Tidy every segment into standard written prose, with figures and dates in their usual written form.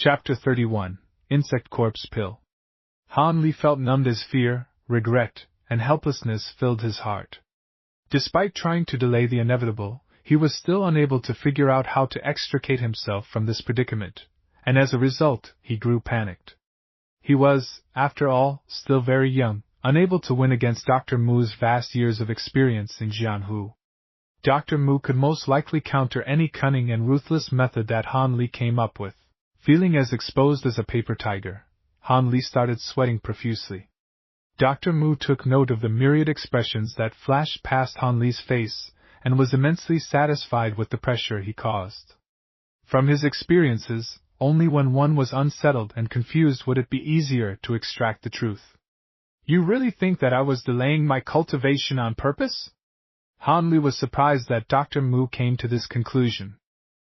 Chapter 31, Insect Corpse Pill. Han Li felt numbed as fear, regret, and helplessness filled his heart. Despite trying to delay the inevitable, he was still unable to figure out how to extricate himself from this predicament, and as a result, he grew panicked. He was, after all, still very young, unable to win against Dr. Mu's vast years of experience in Jiang Hu. Dr. Mu could most likely counter any cunning and ruthless method that Han Li came up with. Feeling as exposed as a paper tiger, Han Li started sweating profusely. Dr. Mu took note of the myriad expressions that flashed past Han Li's face, and was immensely satisfied with the pressure he caused. From his experiences, only when one was unsettled and confused would it be easier to extract the truth. You really think that I was delaying my cultivation on purpose? Han Li was surprised that Dr. Mu came to this conclusion.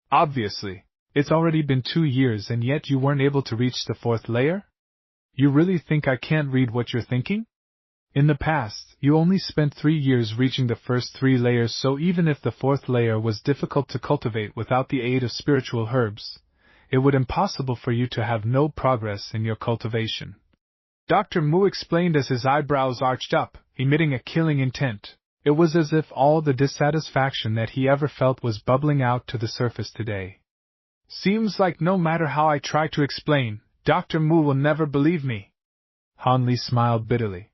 Obviously. It's already been 2 years and yet you weren't able to reach the 4th layer? You really think I can't read what you're thinking? In the past, you only spent 3 years reaching the first 3 layers, so even if the 4th layer was difficult to cultivate without the aid of spiritual herbs, it would be impossible for you to have no progress in your cultivation. Dr. Mu explained as his eyebrows arched up, emitting a killing intent. It was as if all the dissatisfaction that he ever felt was bubbling out to the surface today. Seems like no matter how I try to explain, Dr. Mu will never believe me. Han Li smiled bitterly.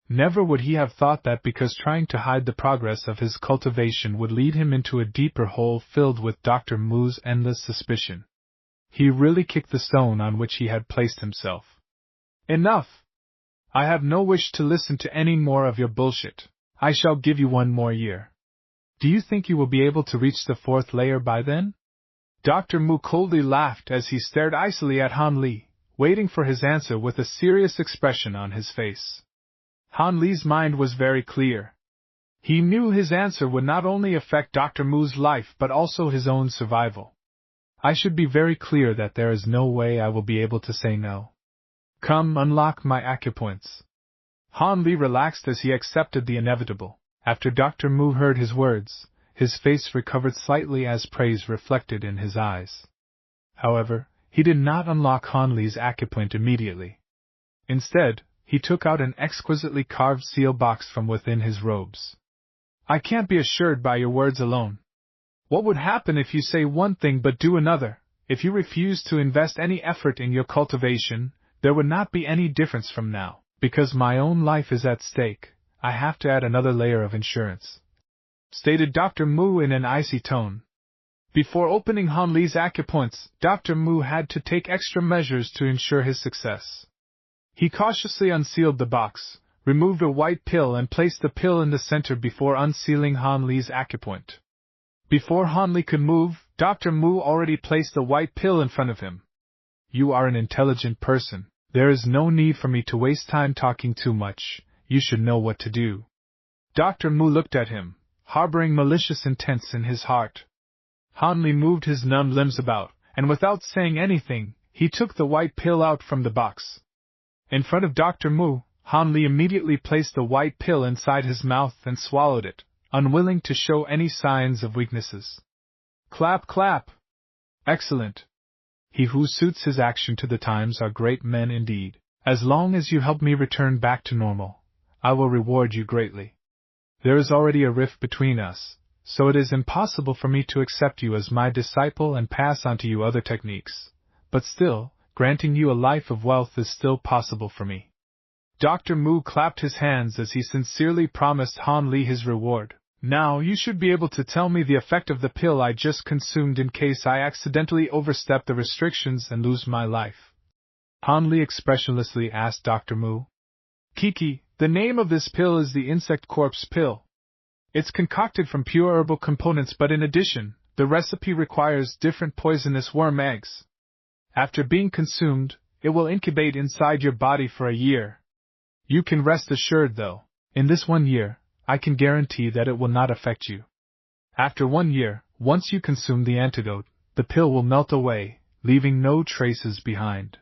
Never would he have thought that because trying to hide the progress of his cultivation would lead him into a deeper hole filled with Dr. Mu's endless suspicion. He really kicked the stone on which he had placed himself. Enough! I have no wish to listen to any more of your bullshit. I shall give you 1 more year. Do you think you will be able to reach the 4th layer by then? Dr. Mu coldly laughed as he stared icily at Han Li, waiting for his answer with a serious expression on his face. Han Li's mind was very clear. He knew his answer would not only affect Dr. Mu's life but also his own survival. I should be very clear that there is no way I will be able to say no. Come, unlock my acupoints. Han Li relaxed as he accepted the inevitable. After Dr. Mu heard his words, his face recovered slightly as praise reflected in his eyes. However, he did not unlock Han Li's acupoint immediately. Instead, he took out an exquisitely carved seal box from within his robes. I can't be assured by your words alone. What would happen if you say one thing but do another? If you refuse to invest any effort in your cultivation, there would not be any difference from now. Because my own life is at stake, I have to add another layer of insurance, stated Dr. Mu in an icy tone. Before opening Han Li's acupoints, Dr. Mu had to take extra measures to ensure his success. He cautiously unsealed the box, removed a white pill and placed the pill in the center before unsealing Han Li's acupoint. Before Han Li could move, Dr. Mu already placed the white pill in front of him. You are an intelligent person. There is no need for me to waste time talking too much. You should know what to do. Dr. Mu looked at him, harboring malicious intents in his heart. Han Li moved his numbed limbs about, and without saying anything, he took the white pill out from the box. In front of Dr. Mu, Han Li immediately placed the white pill inside his mouth and swallowed it, unwilling to show any signs of weaknesses. Clap, clap! Excellent! He who suits his action to the times are great men indeed. As long as you help me return back to normal, I will reward you greatly. There is already a rift between us, so it is impossible for me to accept you as my disciple and pass on to you other techniques. But still, granting you a life of wealth is still possible for me. Dr. Mu clapped his hands as he sincerely promised Han Li his reward. Now you should be able to tell me the effect of the pill I just consumed in case I accidentally overstep the restrictions and lose my life. Han Li expressionlessly asked Dr. Mu. Kiki, the name of this pill is the insect corpse pill. It's concocted from pure herbal components, but in addition, the recipe requires different poisonous worm eggs. After being consumed, it will incubate inside your body for a year. You can rest assured though, in this 1 year, I can guarantee that it will not affect you. After 1 year, once you consume the antidote, the pill will melt away, leaving no traces behind.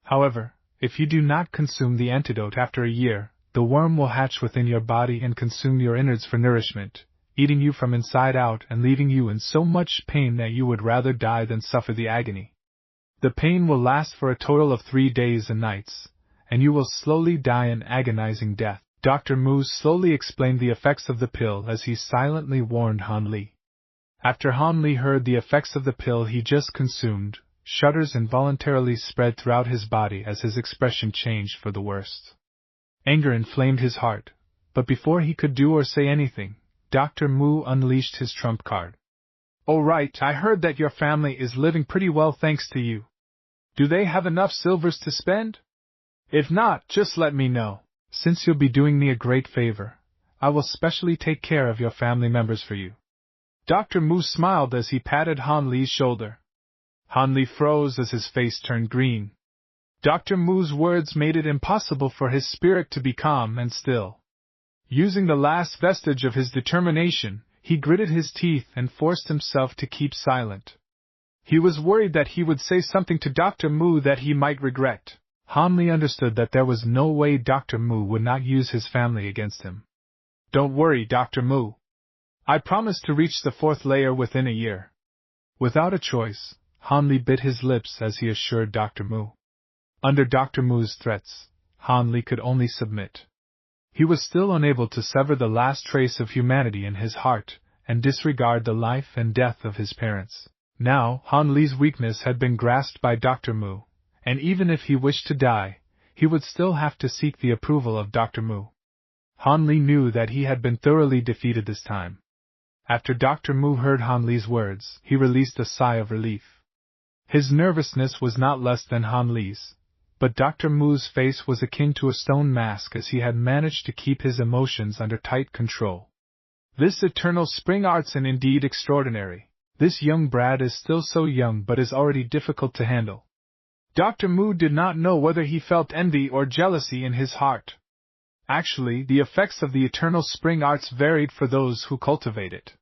However, if you do not consume the antidote after a year, the worm will hatch within your body and consume your innards for nourishment, eating you from inside out and leaving you in so much pain that you would rather die than suffer the agony. The pain will last for a total of 3 days and nights, and you will slowly die an agonizing death. Dr. Mu slowly explained the effects of the pill as he silently warned Han Li. After Han Li heard the effects of the pill he just consumed, shudders involuntarily spread throughout his body as his expression changed for the worst. Anger inflamed his heart, but before he could do or say anything, Dr. Mu unleashed his trump card. "Oh right, I heard that your family is living pretty well thanks to you. Do they have enough silvers to spend? If not, just let me know. Since you'll be doing me a great favor, I will specially take care of your family members for you." Dr. Mu smiled as he patted Han Li's shoulder. Han Li froze as his face turned green. Dr. Mu's words made it impossible for his spirit to be calm and still. Using the last vestige of his determination, he gritted his teeth and forced himself to keep silent. He was worried that he would say something to Dr. Mu that he might regret. Han Li understood that there was no way Dr. Mu would not use his family against him. "Don't worry, Dr. Mu. I promise to reach the 4th layer within a year." Without a choice, Han Li bit his lips as he assured Dr. Mu. Under Dr. Mu's threats, Han Li could only submit. He was still unable to sever the last trace of humanity in his heart and disregard the life and death of his parents. Now, Han Li's weakness had been grasped by Dr. Mu, and even if he wished to die, he would still have to seek the approval of Dr. Mu. Han Li knew that he had been thoroughly defeated this time. After Dr. Mu heard Han Li's words, he released a sigh of relief. His nervousness was not less than Han Li's, but Dr. Mu's face was akin to a stone mask as he had managed to keep his emotions under tight control. This eternal spring art's indeed extraordinary. This young Brad is still so young but is already difficult to handle. Dr. Mu did not know whether he felt envy or jealousy in his heart. Actually, the effects of the eternal spring arts varied for those who cultivate it.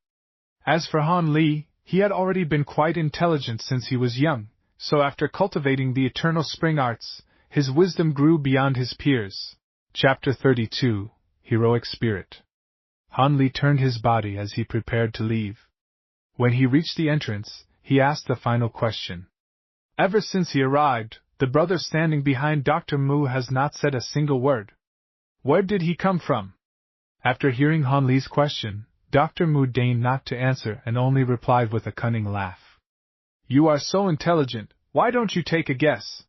As for Han Li, he had already been quite intelligent since he was young, so after cultivating the eternal spring arts, his wisdom grew beyond his peers. Chapter 32, Heroic Spirit. Han Li turned his body as he prepared to leave. When he reached the entrance, he asked the final question. Ever since he arrived, the brother standing behind Dr. Mu has not said a single word. Where did he come from? After hearing Han Li's question, Dr. Mu deigned not to answer and only replied with a cunning laugh. "You are so intelligent, why don't you take a guess?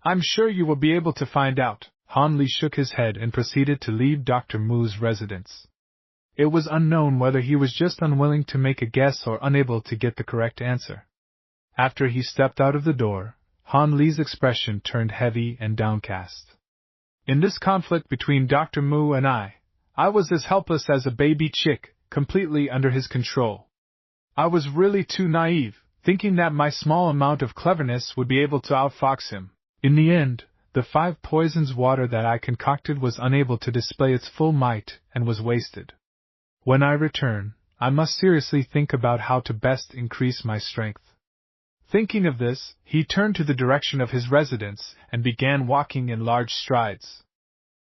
I'm sure you will be able to find out." Han Li shook his head and proceeded to leave Dr. Mu's residence. It was unknown whether he was just unwilling to make a guess or unable to get the correct answer. After he stepped out of the door, Han Li's expression turned heavy and downcast. "In this conflict between Dr. Mu and I was as helpless as a baby chick, completely under his control. I was really too naive, thinking that my small amount of cleverness would be able to outfox him. In the end, the 5 poisons water that I concocted was unable to display its full might and was wasted. When I return, I must seriously think about how to best increase my strength." Thinking of this, he turned to the direction of his residence and began walking in large strides.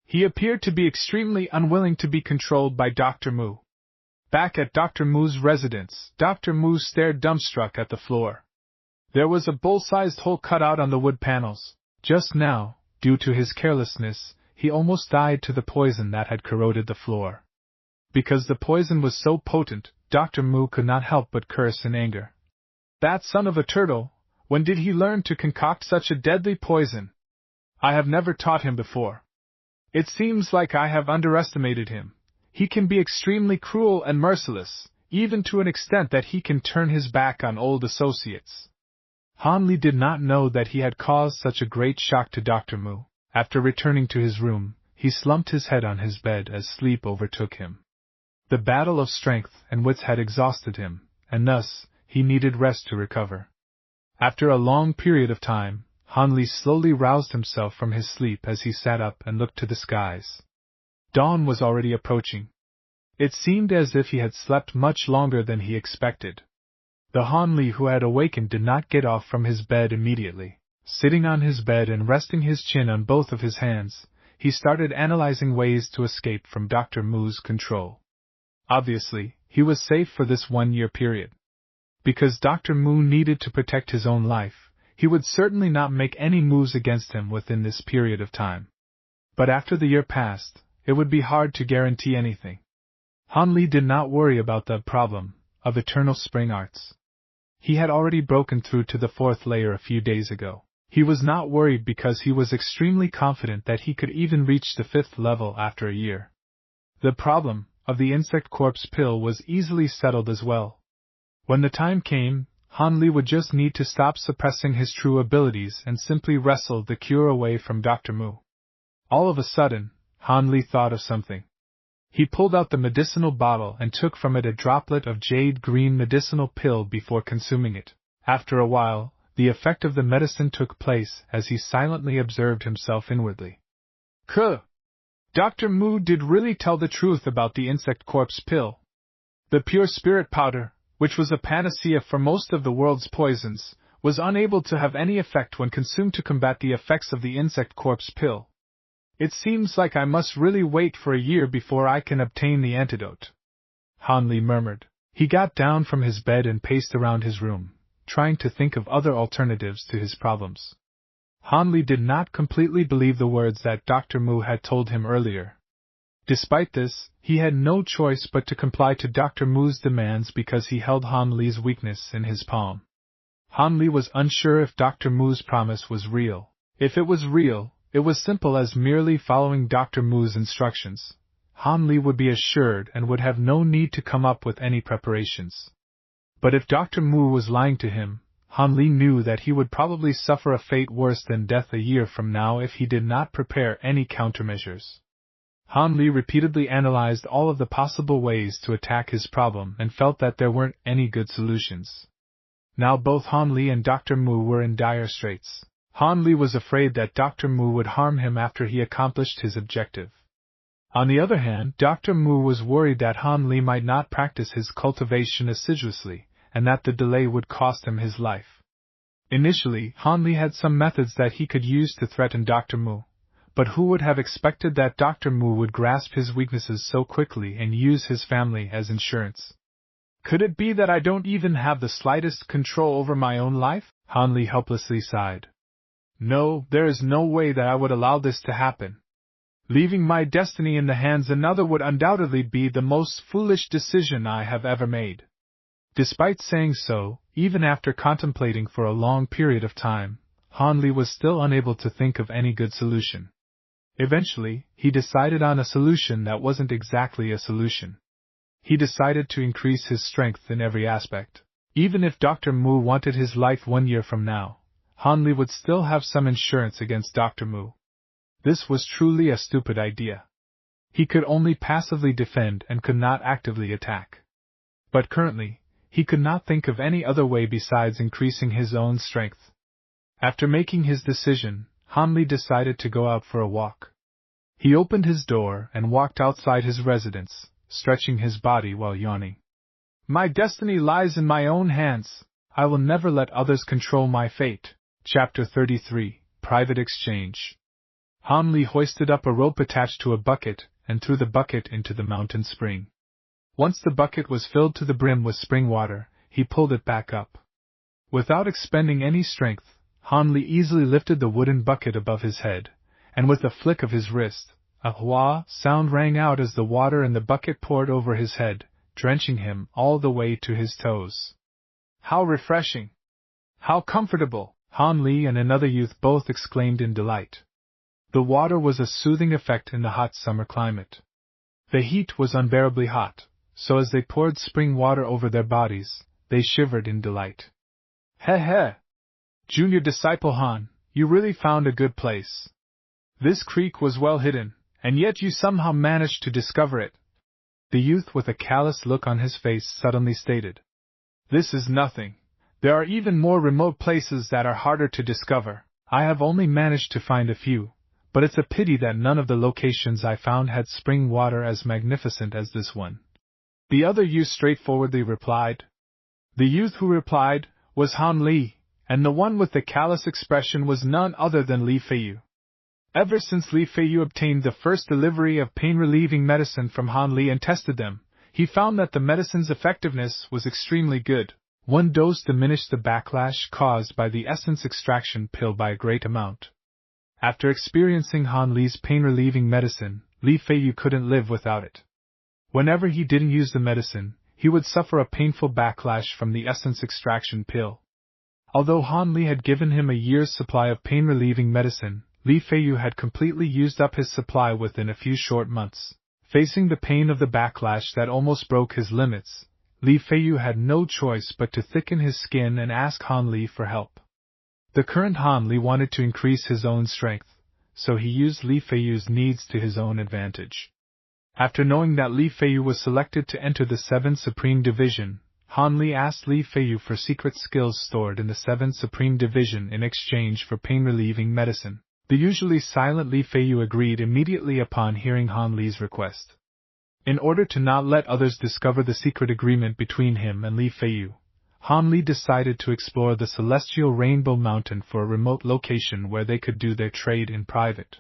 He appeared to be extremely unwilling to be controlled by Dr. Mu. Back at Dr. Mu's residence, Dr. Mu stared dumbstruck at the floor. There was a bowl-sized hole cut out on the wood panels. Just now, due to his carelessness, he almost died to the poison that had corroded the floor. Because the poison was so potent, Dr. Mu could not help but curse in anger. That son of a turtle, when did he learn to concoct such a deadly poison? I have never taught him before. It seems like I have underestimated him. He can be extremely cruel and merciless, even to an extent that he can turn his back on old associates. Han Li did not know that he had caused such a great shock to Dr. Mu. After returning to his room, he slumped his head on his bed as sleep overtook him. The battle of strength and wits had exhausted him, and thus, he needed rest to recover. After a long period of time, Han Li slowly roused himself from his sleep as he sat up and looked to the skies. Dawn was already approaching. It seemed as if he had slept much longer than he expected. The Han Li who had awakened did not get off from his bed immediately. Sitting on his bed and resting his chin on both of his hands, he started analyzing ways to escape from Dr. Mu's control. Obviously, he was safe for this 1-year period. Because Dr. Mu needed to protect his own life, he would certainly not make any moves against him within this period of time. But after the year passed, it would be hard to guarantee anything. Han Li did not worry about the problem of eternal spring arts. He had already broken through to the 4th layer a few days ago. He was not worried because he was extremely confident that he could even reach the 5th level after a year. The problem of the insect corpse pill was easily settled as well. When the time came, Han Li would just need to stop suppressing his true abilities and simply wrestle the cure away from Dr. Mu. All of a sudden, Han Li thought of something. He pulled out the medicinal bottle and took from it a droplet of jade-green medicinal pill before consuming it. After a while, the effect of the medicine took place as he silently observed himself inwardly. Dr. Mu did really tell the truth about the insect corpse pill. The pure spirit powder, which was a panacea for most of the world's poisons, was unable to have any effect when consumed to combat the effects of the insect corpse pill. It seems like I must really wait for a year before I can obtain the antidote. Han Li murmured. He got down from his bed and paced around his room, trying to think of other alternatives to his problems. Han Li did not completely believe the words that Dr. Mu had told him earlier. Despite this, he had no choice but to comply to Dr. Mu's demands because he held Han Li's weakness in his palm. Han Li was unsure if Dr. Mu's promise was real. If it was real, it was simple as merely following Dr. Mu's instructions. Han Li would be assured and would have no need to come up with any preparations. But if Dr. Mu was lying to him, Han Li knew that he would probably suffer a fate worse than death a year from now if he did not prepare any countermeasures. Han Li repeatedly analyzed all of the possible ways to attack his problem and felt that there weren't any good solutions. Now both Han Li and Dr. Mu were in dire straits. Han Li was afraid that Dr. Mu would harm him after he accomplished his objective. On the other hand, Dr. Mu was worried that Han Li might not practice his cultivation assiduously, and that the delay would cost him his life. Initially, Han Li had some methods that he could use to threaten Dr. Mu, but who would have expected that Dr. Mu would grasp his weaknesses so quickly and use his family as insurance? Could it be that I don't even have the slightest control over my own life? Han Li helplessly sighed. No, there is no way that I would allow this to happen. Leaving my destiny in the hands of another would undoubtedly be the most foolish decision I have ever made. Despite saying so, even after contemplating for a long period of time, Han Li was still unable to think of any good solution. Eventually, he decided on a solution that wasn't exactly a solution. He decided to increase his strength in every aspect. Even if Dr. Mu wanted his life 1 year from now, Han Li would still have some insurance against Dr. Mu. This was truly a stupid idea. He could only passively defend and could not actively attack. But currently, he could not think of any other way besides increasing his own strength. After making his decision, Han Li decided to go out for a walk. He opened his door and walked outside his residence, stretching his body while yawning. My destiny lies in my own hands. I will never let others control my fate. Chapter 33, Private Exchange. Han Li hoisted up a rope attached to a bucket and threw the bucket into the mountain spring. Once the bucket was filled to the brim with spring water, he pulled it back up. Without expending any strength, Han Li easily lifted the wooden bucket above his head, and with a flick of his wrist, a hua sound rang out as the water in the bucket poured over his head, drenching him all the way to his toes. How refreshing! How comfortable! Han Li and another youth both exclaimed in delight. The water was a soothing effect in the hot summer climate. The heat was unbearably hot, so as they poured spring water over their bodies, they shivered in delight. He! Junior Disciple Han, you really found a good place. This creek was well hidden, and yet you somehow managed to discover it. The youth with a callous look on his face suddenly stated. This is nothing. There are even more remote places that are harder to discover. I have only managed to find a few, but it's a pity that none of the locations I found had spring water as magnificent as this one. The other youth straightforwardly replied. The youth who replied was Han Li, and the one with the callous expression was none other than Li Feiyu. Ever since Li Feiyu obtained the first delivery of pain-relieving medicine from Han Li and tested them, he found that the medicine's effectiveness was extremely good. One dose diminished the backlash caused by the essence extraction pill by a great amount. After experiencing Han Li's pain-relieving medicine, Li Feiyu couldn't live without it. Whenever he didn't use the medicine, he would suffer a painful backlash from the essence extraction pill. Although Han Li had given him a year's supply of pain-relieving medicine, Li Feiyu had completely used up his supply within a few short months. Facing the pain of the backlash that almost broke his limits, Li Feiyu had no choice but to thicken his skin and ask Han Li for help. The current Han Li wanted to increase his own strength, so he used Li Feiyu's needs to his own advantage. After knowing that Li Feiyu was selected to enter the 7th Supreme Division, Han Li asked Li Feiyu for secret skills stored in the 7th Supreme Division in exchange for pain-relieving medicine. The usually silent Li Feiyu agreed immediately upon hearing Han Li's request. In order to not let others discover the secret agreement between him and Li Feiyu, Han Li decided to explore the celestial Rainbow Mountain for a remote location where they could do their trade in private.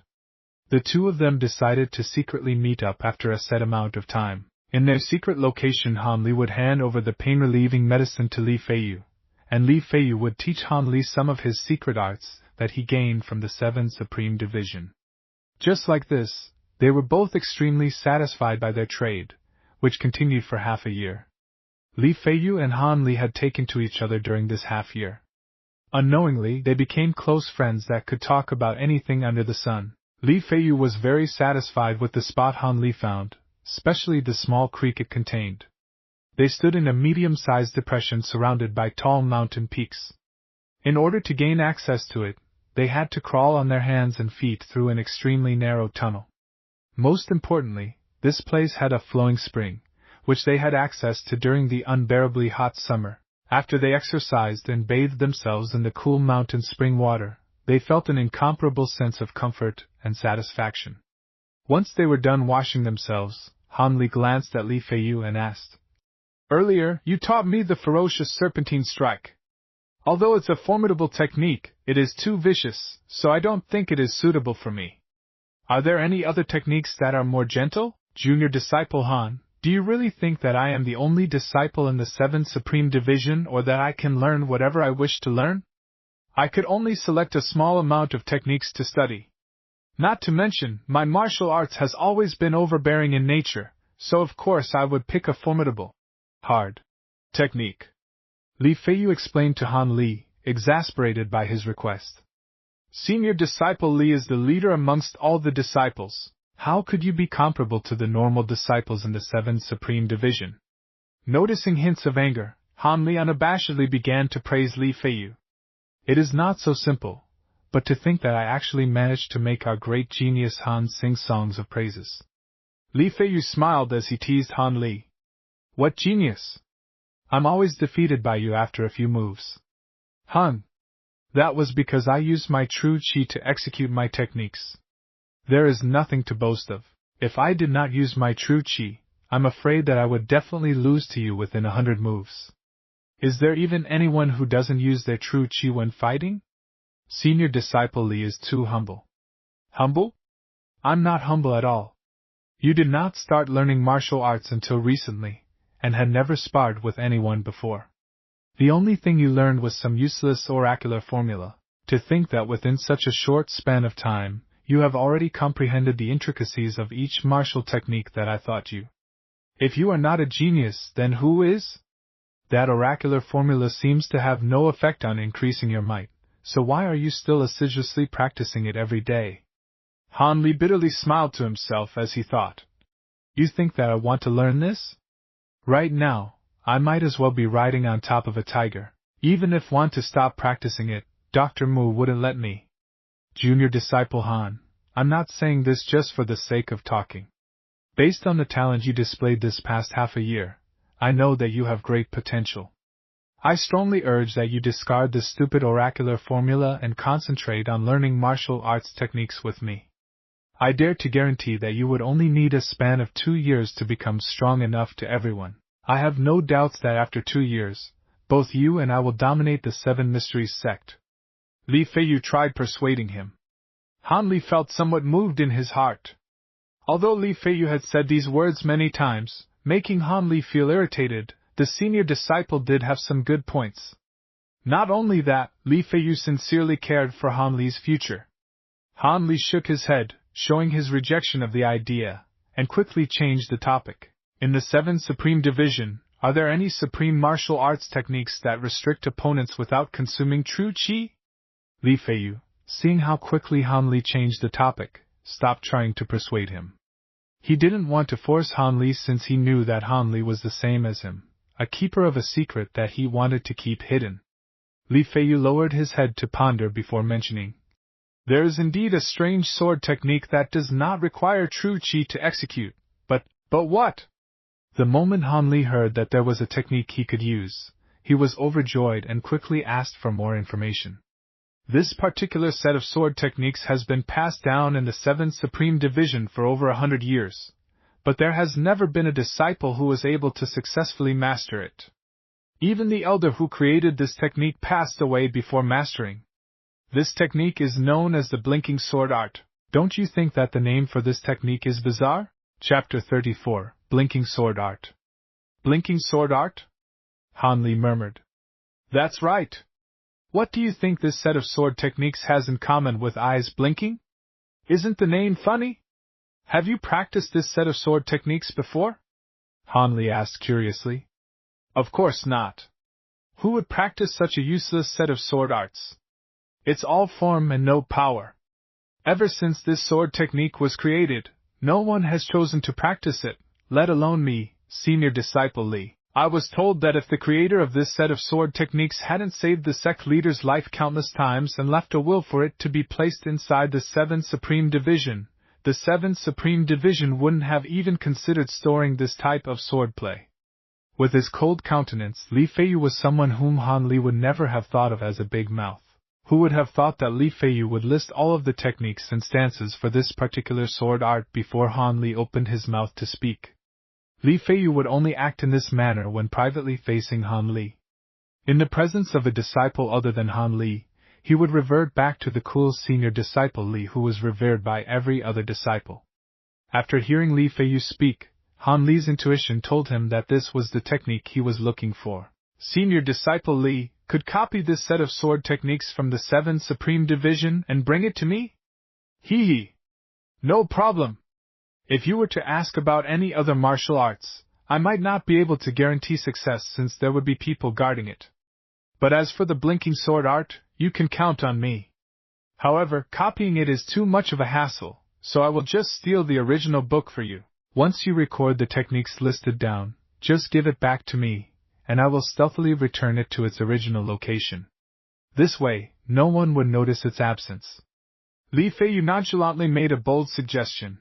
The two of them decided to secretly meet up after a set amount of time. In their secret location, Han Li would hand over the pain-relieving medicine to Li Feiyu, and Li Feiyu would teach Han Li some of his secret arts that he gained from the 7th Supreme Division. Just like this, they were both extremely satisfied by their trade, which continued for half a year. Li Feiyu and Han Li had taken to each other during this half year. Unknowingly, they became close friends that could talk about anything under the sun. Li Feiyu was very satisfied with the spot Han Li found, especially the small creek it contained. They stood in a medium-sized depression surrounded by tall mountain peaks. In order to gain access to it, they had to crawl on their hands and feet through an extremely narrow tunnel. Most importantly, this place had a flowing spring, which they had access to during the unbearably hot summer. After they exercised and bathed themselves in the cool mountain spring water, they felt an incomparable sense of comfort and satisfaction. Once they were done washing themselves, Han Li glanced at Li Feiyu and asked, "Earlier, you taught me the ferocious serpentine strike. Although it's a formidable technique, it is too vicious, so I don't think it is suitable for me. Are there any other techniques that are more gentle? Junior Disciple Han, do you really think that I am the only disciple in the 7th Supreme Division or that I can learn whatever I wish to learn? I could only select a small amount of techniques to study. Not to mention, my martial arts has always been overbearing in nature, so of course I would pick a formidable, hard technique." Li Feiyu explained to Han Li, exasperated by his request. "Senior Disciple Li is the leader amongst all the disciples. How could you be comparable to the normal disciples in the 7th Supreme Division?" Noticing hints of anger, Han Li unabashedly began to praise Li Feiyu. "It is not so simple, but to think that I actually managed to make our great genius Han sing songs of praises." Li Feiyu smiled as he teased Han Li. "What genius? I'm always defeated by you after a few moves." "Han, that was because I used my true chi to execute my techniques. There is nothing to boast of. If I did not use my true chi, I'm afraid that I would definitely lose to you within 100 moves. Is there even anyone who doesn't use their true chi when fighting? Senior Disciple Li is too humble." "Humble? I'm not humble at all. You did not start learning martial arts until recently, and had never sparred with anyone before. The only thing you learned was some useless oracular formula. To think that within such a short span of time, you have already comprehended the intricacies of each martial technique that I taught you. If you are not a genius, then who is? That oracular formula seems to have no effect on increasing your might, so why are you still assiduously practicing it every day?" Han Li bitterly smiled to himself as he thought, "You think that I want to learn this? Right now, I might as well be riding on top of a tiger. Even if want to stop practicing it, Dr. Mu wouldn't let me." "Junior Disciple Han, I'm not saying this just for the sake of talking. Based on the talent you displayed this past half a year, I know that you have great potential. I strongly urge that you discard this stupid oracular formula and concentrate on learning martial arts techniques with me. I dare to guarantee that you would only need a span of 2 years to become strong enough to everyone. I have no doubts that after 2 years, both you and I will dominate the 7 Mysteries sect." Li Feiyu tried persuading him. Han Li felt somewhat moved in his heart. Although Li Feiyu had said these words many times, making Han Li feel irritated, the senior disciple did have some good points. Not only that, Li Feiyu sincerely cared for Han Li's future. Han Li shook his head, showing his rejection of the idea, and quickly changed the topic. In the 7th Supreme Division, are there any supreme martial arts techniques that restrict opponents without consuming true qi? Li Feiyu, seeing how quickly Han Li changed the topic, stopped trying to persuade him. He didn't want to force Han Li since he knew that Han Li was the same as him, a keeper of a secret that he wanted to keep hidden. Li Feiyu lowered his head to ponder before mentioning, "There is indeed a strange sword technique that does not require true qi to execute, but what?" The moment Han Li heard that there was a technique he could use, he was overjoyed and quickly asked for more information. This particular set of sword techniques has been passed down in the 7th Supreme Division for over 100 years, but there has never been a disciple who was able to successfully master it. Even the elder who created this technique passed away before mastering. This technique is known as the blinking sword art. Don't you think that the name for this technique is bizarre? Chapter 34, Blinking Sword Art. Blinking sword art? Han Li murmured. That's right. What do you think this set of sword techniques has in common with eyes blinking? Isn't the name funny? Have you practiced this set of sword techniques before? Han Li asked curiously. Of course not. Who would practice such a useless set of sword arts? It's all form and no power. Ever since this sword technique was created, no one has chosen to practice it, let alone me, senior disciple Li. I was told that if the creator of this set of sword techniques hadn't saved the sect leader's life countless times and left a will for it to be placed inside the 7th Supreme Division, the 7th Supreme Division wouldn't have even considered storing this type of swordplay. With his cold countenance, Li Feiyu was someone whom Han Li would never have thought of as a big mouth. Who would have thought that Li Feiyu would list all of the techniques and stances for this particular sword art before Han Li opened his mouth to speak? Li Feiyu would only act in this manner when privately facing Han Li. In the presence of a disciple other than Han Li, he would revert back to the cool senior disciple Li who was revered by every other disciple. After hearing Li Feiyu speak, Han Li's intuition told him that this was the technique he was looking for. Senior disciple Li could copy this set of sword techniques from the 7th Supreme Division and bring it to me? Hee. No problem. If you were to ask about any other martial arts, I might not be able to guarantee success since there would be people guarding it. But as for the blinking sword art, you can count on me. However, copying it is too much of a hassle, so I will just steal the original book for you. Once you record the techniques listed down, just give it back to me, and I will stealthily return it to its original location. This way, no one would notice its absence. Li Feiyu nonchalantly made a bold suggestion.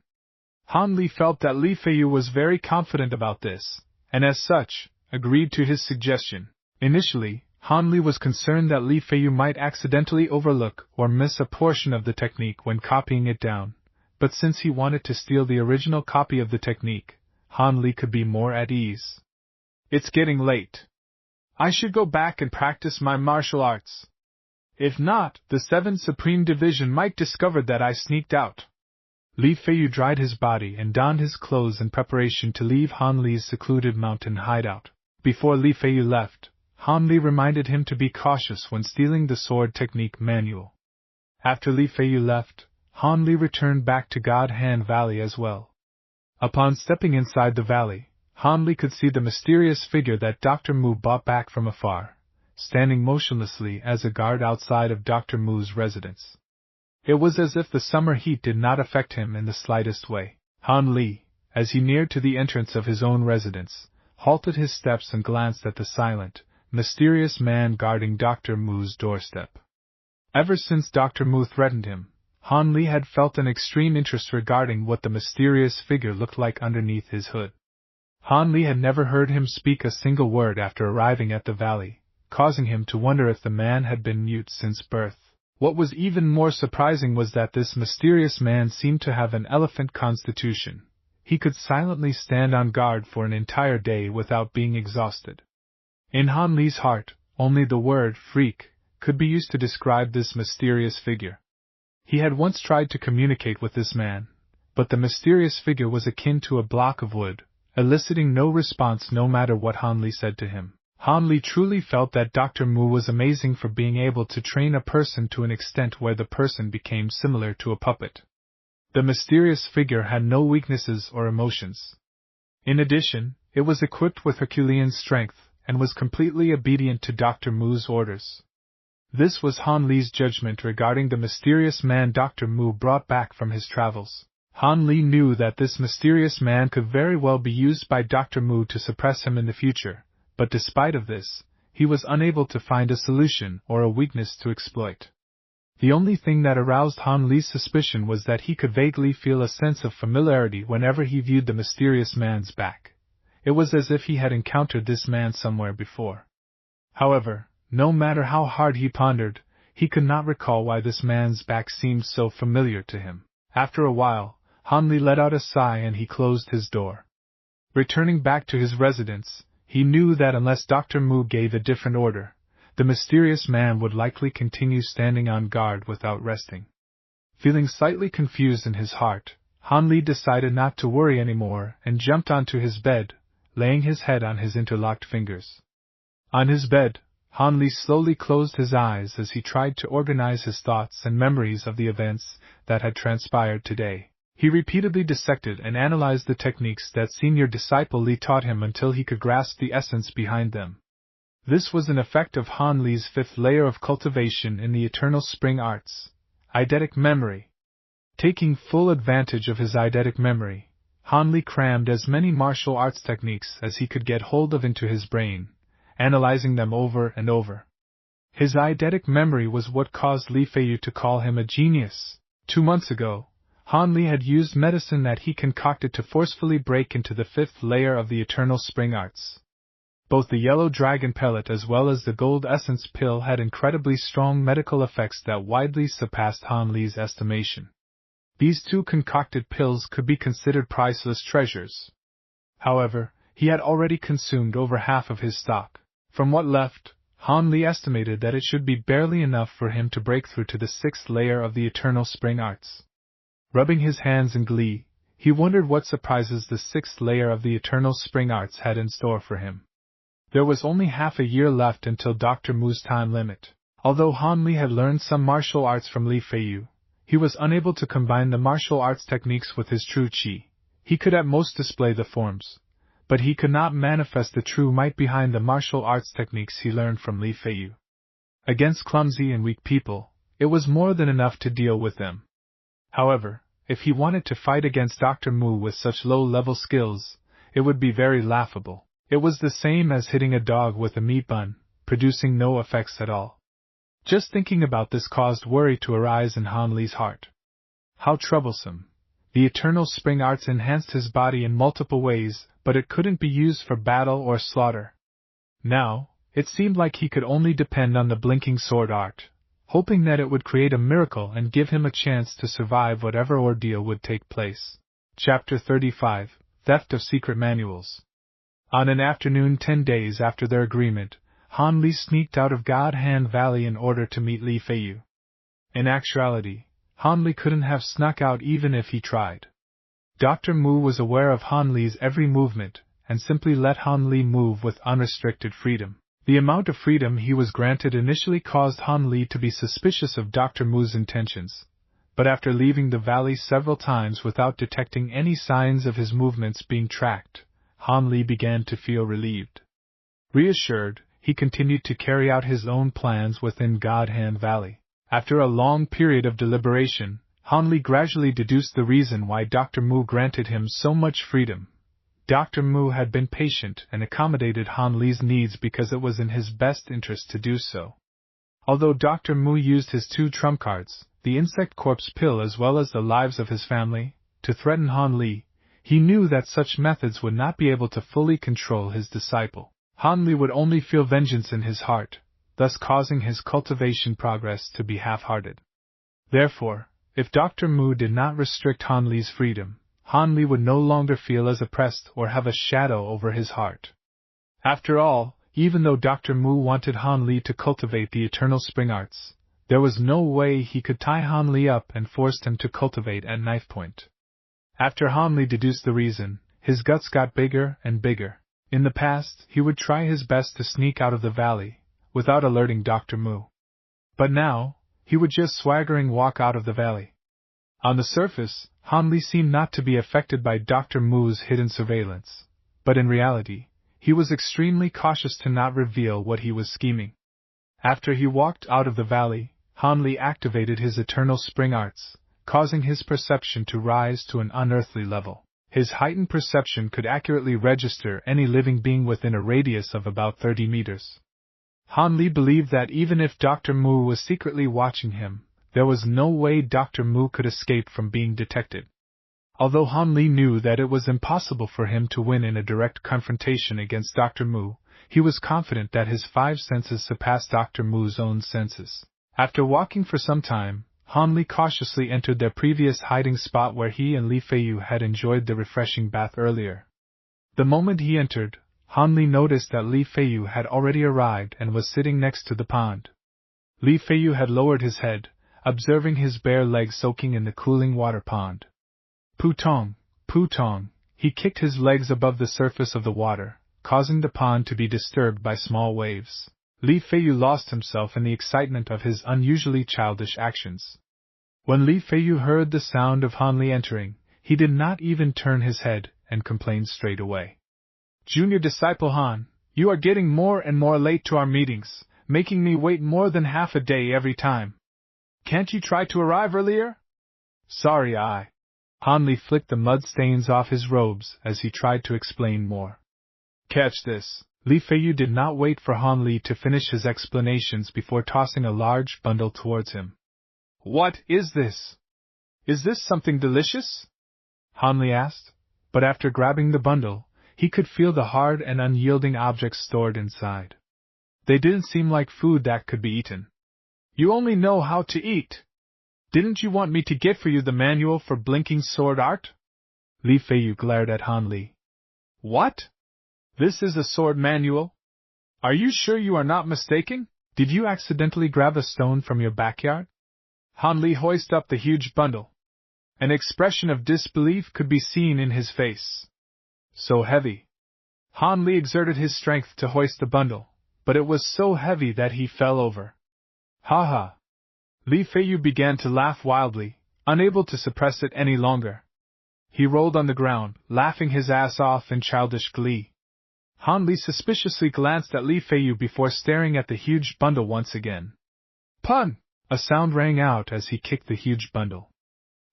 Han Li felt that Li Feiyu was very confident about this, and as such, agreed to his suggestion. Initially, Han Li was concerned that Li Feiyu might accidentally overlook or miss a portion of the technique when copying it down, but since he wanted to steal the original copy of the technique, Han Li could be more at ease. It's getting late. I should go back and practice my martial arts. If not, the 7th Supreme Division might discover that I sneaked out. Li Feiyu dried his body and donned his clothes in preparation to leave Han Li's secluded mountain hideout. Before Li Feiyu left, Han Li reminded him to be cautious when stealing the sword technique manual. After Li Feiyu left, Han Li returned back to God Hand Valley as well. Upon stepping inside the valley, Han Li could see the mysterious figure that Dr. Mu brought back from afar, standing motionlessly as a guard outside of Dr. Mu's residence. It was as if the summer heat did not affect him in the slightest way. Han Li, as he neared to the entrance of his own residence, halted his steps and glanced at the silent, mysterious man guarding Dr. Mu's doorstep. Ever since Dr. Mu threatened him, Han Li had felt an extreme interest regarding what the mysterious figure looked like underneath his hood. Han Li had never heard him speak a single word after arriving at the valley, causing him to wonder if the man had been mute since birth. What was even more surprising was that this mysterious man seemed to have an elephant constitution. He could silently stand on guard for an entire day without being exhausted. In Han Li's heart, only the word freak could be used to describe this mysterious figure. He had once tried to communicate with this man, but the mysterious figure was akin to a block of wood, eliciting no response no matter what Han Li said to him. Han Li truly felt that Dr. Mu was amazing for being able to train a person to an extent where the person became similar to a puppet. The mysterious figure had no weaknesses or emotions. In addition, it was equipped with Herculean strength, and was completely obedient to Dr. Mu's orders. This was Han Li's judgment regarding the mysterious man Dr. Mu brought back from his travels. Han Li knew that this mysterious man could very well be used by Dr. Mu to suppress him in the future, but despite of this, he was unable to find a solution or a weakness to exploit. The only thing that aroused Han Li's suspicion was that he could vaguely feel a sense of familiarity whenever he viewed the mysterious man's back. It was as if he had encountered this man somewhere before. However, no matter how hard he pondered, he could not recall why this man's back seemed so familiar to him. After a while, Han Li let out a sigh and he closed his door. Returning back to his residence, he knew that unless Dr. Mu gave a different order, the mysterious man would likely continue standing on guard without resting. Feeling slightly confused in his heart, Han Li decided not to worry anymore and jumped onto his bed, laying his head on his interlocked fingers. On his bed, Han Li slowly closed his eyes as he tried to organize his thoughts and memories of the events that had transpired today. He repeatedly dissected and analyzed the techniques that senior disciple Li taught him until he could grasp the essence behind them. This was an effect of Han Li's fifth layer of cultivation in the eternal spring arts, eidetic memory. Taking full advantage of his eidetic memory, Han Li crammed as many martial arts techniques as he could get hold of into his brain, analyzing them over and over. His eidetic memory was what caused Li Feiyu to call him a genius. 2 months ago, Han Li had used medicine that he concocted to forcefully break into the fifth layer of the eternal spring arts. Both the yellow dragon pellet as well as the gold essence pill had incredibly strong medical effects that widely surpassed Han Li's estimation. These 2 concocted pills could be considered priceless treasures. However, he had already consumed over half of his stock. From what left, Han Li estimated that it should be barely enough for him to break through to the 6th layer of the eternal spring arts. Rubbing his hands in glee, he wondered what surprises the 6th layer of the eternal spring arts had in store for him. There was only half a year left until Dr. Mu's time limit. Although Han Li had learned some martial arts from Li Feiyu, he was unable to combine the martial arts techniques with his true qi. He could at most display the forms, but he could not manifest the true might behind the martial arts techniques he learned from Li Feiyu. Against clumsy and weak people, it was more than enough to deal with them. However, if he wanted to fight against Dr. Mu with such low-level skills, it would be very laughable. It was the same as hitting a dog with a meat bun, producing no effects at all. Just thinking about this caused worry to arise in Han Li's heart. How troublesome. The eternal spring arts enhanced his body in multiple ways, but it couldn't be used for battle or slaughter. Now, it seemed like he could only depend on the blinking sword art, hoping that it would create a miracle and give him a chance to survive whatever ordeal would take place. Chapter 35, Theft of Secret Manuals. On an afternoon 10 days after their agreement, Han Li sneaked out of God Hand Valley in order to meet Li Feiyu. In actuality, Han Li couldn't have snuck out even if he tried. Dr. Mu was aware of Han Li's every movement, and simply let Han Li move with unrestricted freedom. The amount of freedom he was granted initially caused Han Li to be suspicious of Dr. Mu's intentions, but after leaving the valley several times without detecting any signs of his movements being tracked, Han Li began to feel relieved. Reassured, he continued to carry out his own plans within God Hand Valley. After a long period of deliberation, Han Li gradually deduced the reason why Dr. Mu granted him so much freedom. Dr. Mu had been patient and accommodated Han Li's needs because it was in his best interest to do so. Although Dr. Mu used his 2 trump cards, the insect corpse pill as well as the lives of his family, to threaten Han Li, he knew that such methods would not be able to fully control his disciple. Han Li would only feel vengeance in his heart, thus causing his cultivation progress to be half-hearted. Therefore, if Dr. Mu did not restrict Han Li's freedom, Han Li would no longer feel as oppressed or have a shadow over his heart. After all, even though Dr. Mu wanted Han Li to cultivate the eternal spring arts, there was no way he could tie Han Li up and force him to cultivate at knife point. After Han Li deduced the reason, his guts got bigger and bigger. In the past, he would try his best to sneak out of the valley, without alerting Dr. Mu. But now, he would just swaggering walk out of the valley. On the surface, Han Li seemed not to be affected by Dr. Mu's hidden surveillance, but in reality, he was extremely cautious to not reveal what he was scheming. After he walked out of the valley, Han Li activated his eternal spring arts, causing his perception to rise to an unearthly level. His heightened perception could accurately register any living being within a radius of about 30 meters. Han Li believed that even if Dr. Mu was secretly watching him, there was no way Dr. Mu could escape from being detected. Although Han Li knew that it was impossible for him to win in a direct confrontation against Dr. Mu, he was confident that his 5 senses surpassed Dr. Mu's own senses. After walking for some time, Han Li cautiously entered their previous hiding spot where he and Li Feiyu had enjoyed the refreshing bath earlier. The moment he entered, Han Li noticed that Li Feiyu had already arrived and was sitting next to the pond. Li Feiyu had lowered his head, observing his bare legs soaking in the cooling water pond. Putong, Putong, he kicked his legs above the surface of the water, causing the pond to be disturbed by small waves. Li Feiyu lost himself in the excitement of his unusually childish actions. When Li Feiyu heard the sound of Han Li entering, he did not even turn his head and complained straight away. Junior Disciple Han, you are getting more and more late to our meetings, making me wait more than half a day every time. Can't you try to arrive earlier? Sorry, Han Li flicked the mud stains off his robes as he tried to explain more. Catch this. Li Feiyu did not wait for Han Li to finish his explanations before tossing a large bundle towards him. What is this? Is this something delicious? Han Li asked, but after grabbing the bundle, he could feel the hard and unyielding objects stored inside. They didn't seem like food that could be eaten. You only know how to eat. Didn't you want me to get for you the manual for blinking sword art? Li Feiyu glared at Han Li. What? This is a sword manual? Are you sure you are not mistaken? Did you accidentally grab a stone from your backyard? Han Li hoisted up the huge bundle. An expression of disbelief could be seen in his face. So heavy. Han Li exerted his strength to hoist the bundle, but it was so heavy that he fell over. Ha ha! Li Feiyu began to laugh wildly, unable to suppress it any longer. He rolled on the ground, laughing his ass off in childish glee. Han Li suspiciously glanced at Li Feiyu before staring at the huge bundle once again. Pun! A sound rang out as he kicked the huge bundle.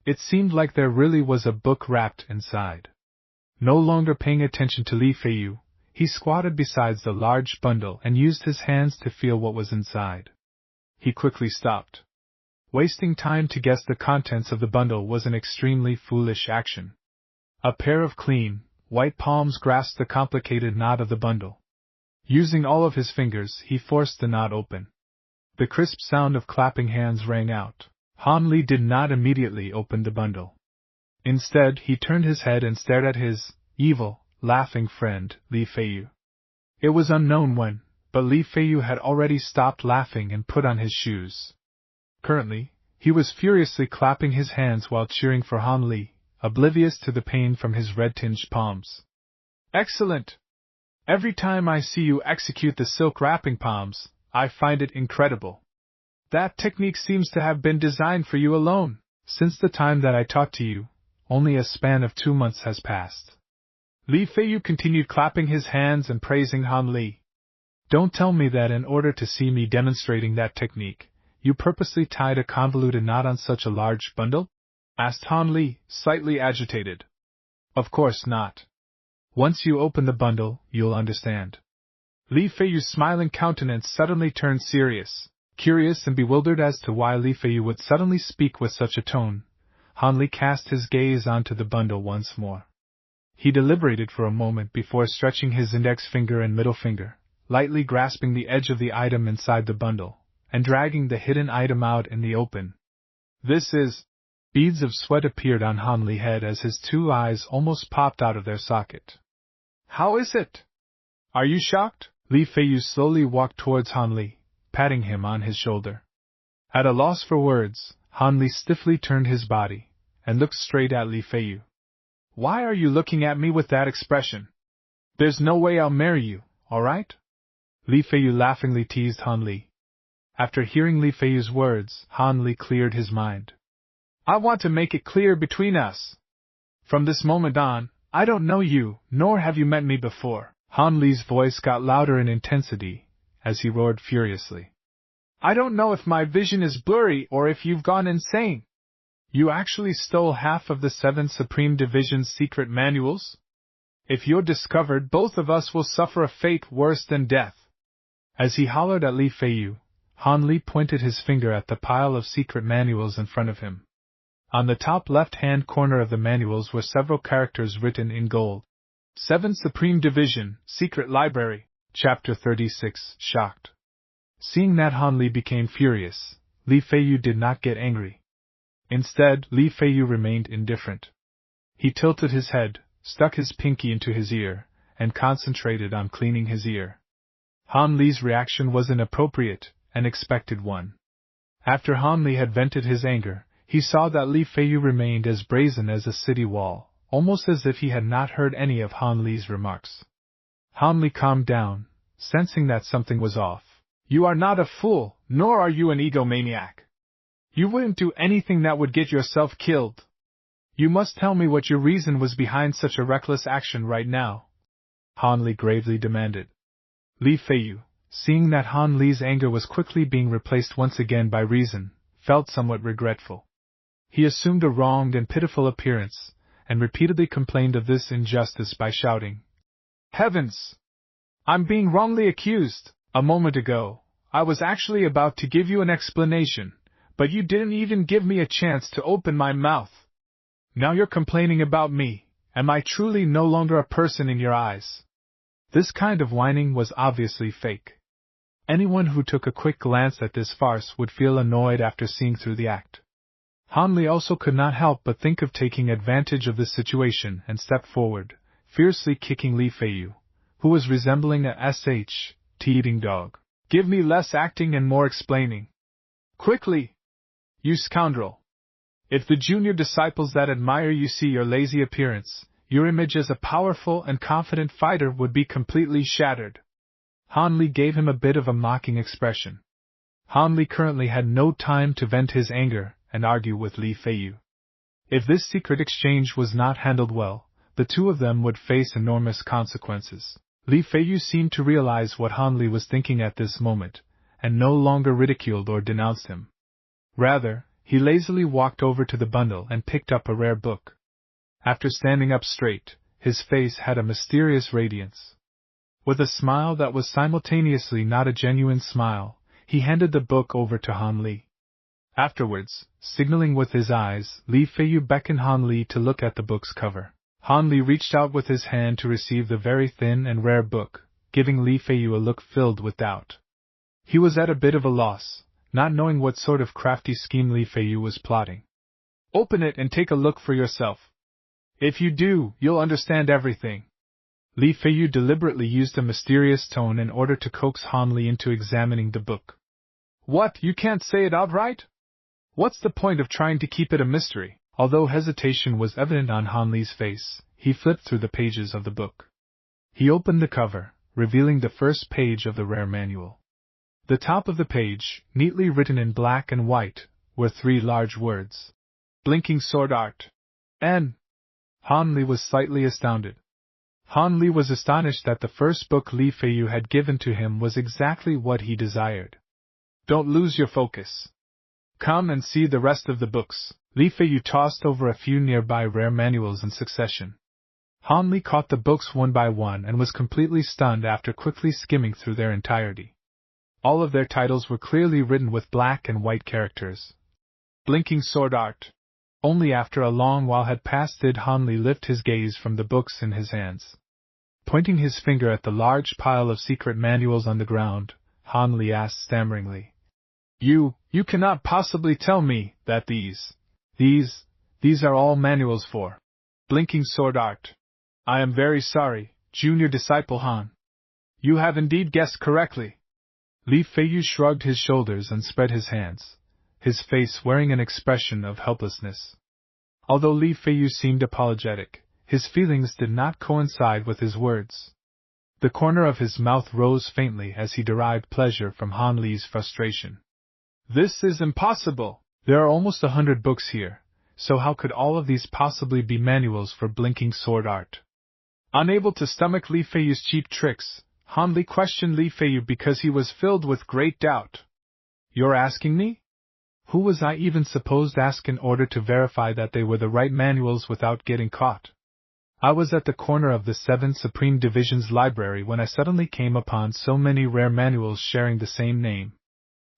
It seemed like there really was a book wrapped inside. No longer paying attention to Li Feiyu, he squatted beside the large bundle and used his hands to feel what was inside. He quickly stopped. Wasting time to guess the contents of the bundle was an extremely foolish action. A pair of clean, white palms grasped the complicated knot of the bundle. Using all of his fingers, he forced the knot open. The crisp sound of clapping hands rang out. Han Li did not immediately open the bundle. Instead, he turned his head and stared at his evil, laughing friend, Li Feiyu. It was unknown when, but Li Feiyu had already stopped laughing and put on his shoes. Currently, he was furiously clapping his hands while cheering for Han Li, oblivious to the pain from his red-tinged palms. Excellent! Every time I see you execute the silk wrapping palms, I find it incredible. That technique seems to have been designed for you alone. Since the time that I taught to you, only a span of 2 months has passed. Li Feiyu continued clapping his hands and praising Han Li. Don't tell me that in order to see me demonstrating that technique, you purposely tied a convoluted knot on such a large bundle? Asked Han Li, slightly agitated. Of course not. Once you open the bundle, you'll understand. Li Feiyu's smiling countenance suddenly turned serious. Curious and bewildered as to why Li Feiyu would suddenly speak with such a tone, Han Li cast his gaze onto the bundle once more. He deliberated for a moment before stretching his index finger and middle finger, lightly grasping the edge of the item inside the bundle, and dragging the hidden item out in the open. This is... Beads of sweat appeared on Han Li's head as his 2 eyes almost popped out of their socket. How is it? Are you shocked? Li Feiyu slowly walked towards Han Li, patting him on his shoulder. At a loss for words, Han Li stiffly turned his body, and looked straight at Li Feiyu. Why are you looking at me with that expression? There's no way I'll marry you, alright? Li Feiyu laughingly teased Han Li. After hearing Li Feiyu's words, Han Li cleared his mind. I want to make it clear between us. From this moment on, I don't know you, nor have you met me before. Han Li's voice got louder in intensity, as he roared furiously. I don't know if my vision is blurry or if you've gone insane. You actually stole half of the 7th Supreme Division's secret manuals? If you're discovered, both of us will suffer a fate worse than death. As he hollered at Li Feiyu, Han Li pointed his finger at the pile of secret manuals in front of him. On the top left-hand corner of the manuals were several characters written in gold. 7th Supreme Division, Secret Library, Chapter 36, shocked. Seeing that, Han Li became furious. Li Feiyu did not get angry. Instead, Li Feiyu remained indifferent. He tilted his head, stuck his pinky into his ear, and concentrated on cleaning his ear. Han Li's reaction was an appropriate and expected one. After Han Li had vented his anger, he saw that Li Feiyu remained as brazen as a city wall, almost as if he had not heard any of Han Li's remarks. Han Li calmed down, sensing that something was off. You are not a fool, nor are you an egomaniac. You wouldn't do anything that would get yourself killed. You must tell me what your reason was behind such a reckless action right now, Han Li gravely demanded. Li Feiyu, seeing that Han Li's anger was quickly being replaced once again by reason, felt somewhat regretful. He assumed a wronged and pitiful appearance, and repeatedly complained of this injustice by shouting, Heavens! I'm being wrongly accused! A moment ago, I was actually about to give you an explanation, but you didn't even give me a chance to open my mouth. Now you're complaining about me. Am I truly no longer a person in your eyes? This kind of whining was obviously fake. Anyone who took a quick glance at this farce would feel annoyed after seeing through the act. Han Li also could not help but think of taking advantage of this situation and stepped forward, fiercely kicking Li Feiyu, who was resembling a tea-eating dog. Give me less acting and more explaining. Quickly! You scoundrel! If the junior disciples that admire you see your lazy appearance, your image as a powerful and confident fighter would be completely shattered. Han Li gave him a bit of a mocking expression. Han Li currently had no time to vent his anger and argue with Li Feiyu. If this secret exchange was not handled well, the two of them would face enormous consequences. Li Feiyu seemed to realize what Han Li was thinking at this moment, and no longer ridiculed or denounced him. Rather, he lazily walked over to the bundle and picked up a rare book. After standing up straight, his face had a mysterious radiance. With a smile that was simultaneously not a genuine smile, he handed the book over to Han Li. Afterwards, signaling with his eyes, Li Feiyu beckoned Han Li to look at the book's cover. Han Li reached out with his hand to receive the very thin and rare book, giving Li Feiyu a look filled with doubt. He was at a bit of a loss, not knowing what sort of crafty scheme Li Feiyu was plotting. Open it and take a look for yourself. If you do, you'll understand everything. Li Feiyu deliberately used a mysterious tone in order to coax Han Li into examining the book. What, you can't say it outright? What's the point of trying to keep it a mystery? Although hesitation was evident on Han Li's face, he flipped through the pages of the book. He opened the cover, revealing the first page of the rare manual. The top of the page, neatly written in black and white, were 3 large words. Blinking Sword Art. N. Han Li was slightly astounded. Han Li was astonished that the first book Li Feiyu had given to him was exactly what he desired. Don't lose your focus. Come and see the rest of the books. Li Feiyu tossed over a few nearby rare manuals in succession. Han Li caught the books one by one and was completely stunned after quickly skimming through their entirety. All of their titles were clearly written with black and white characters. Blinking Sword Art. Only after a long while had passed did Han Li lift his gaze from the books in his hands. Pointing his finger at the large pile of secret manuals on the ground, Han Li asked stammeringly, You cannot possibly tell me that these are all manuals for Blinking Sword Art. I am very sorry, Junior Disciple Han. You have indeed guessed correctly. Li Feiyu shrugged his shoulders and spread his hands, his face wearing an expression of helplessness. Although Li Feiyu seemed apologetic, his feelings did not coincide with his words. The corner of his mouth rose faintly as he derived pleasure from Han Li's frustration. This is impossible! There are almost 100 books here, so how could all of these possibly be manuals for blinking sword art? Unable to stomach Li Feiyu's cheap tricks, Han Li questioned Li Feiyu because he was filled with great doubt. You're asking me? Who was I even supposed to ask in order to verify that they were the right manuals without getting caught? I was at the corner of the 7th Supreme Division's library when I suddenly came upon so many rare manuals sharing the same name.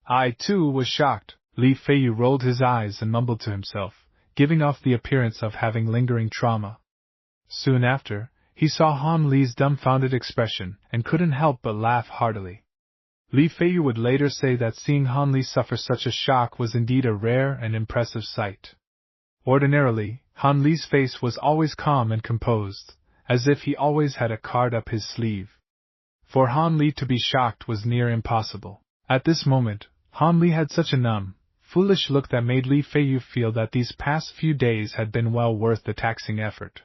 I, too, was shocked. Li Feiyu rolled his eyes and mumbled to himself, giving off the appearance of having lingering trauma. Soon after, he saw Han Li's dumbfounded expression and couldn't help but laugh heartily. Li Feiyu would later say that seeing Han Li suffer such a shock was indeed a rare and impressive sight. Ordinarily, Han Li's face was always calm and composed, as if he always had a card up his sleeve. For Han Li to be shocked was near impossible. At this moment, Han Li had such a numb, foolish look that made Li Feiyu feel that these past few days had been well worth the taxing effort.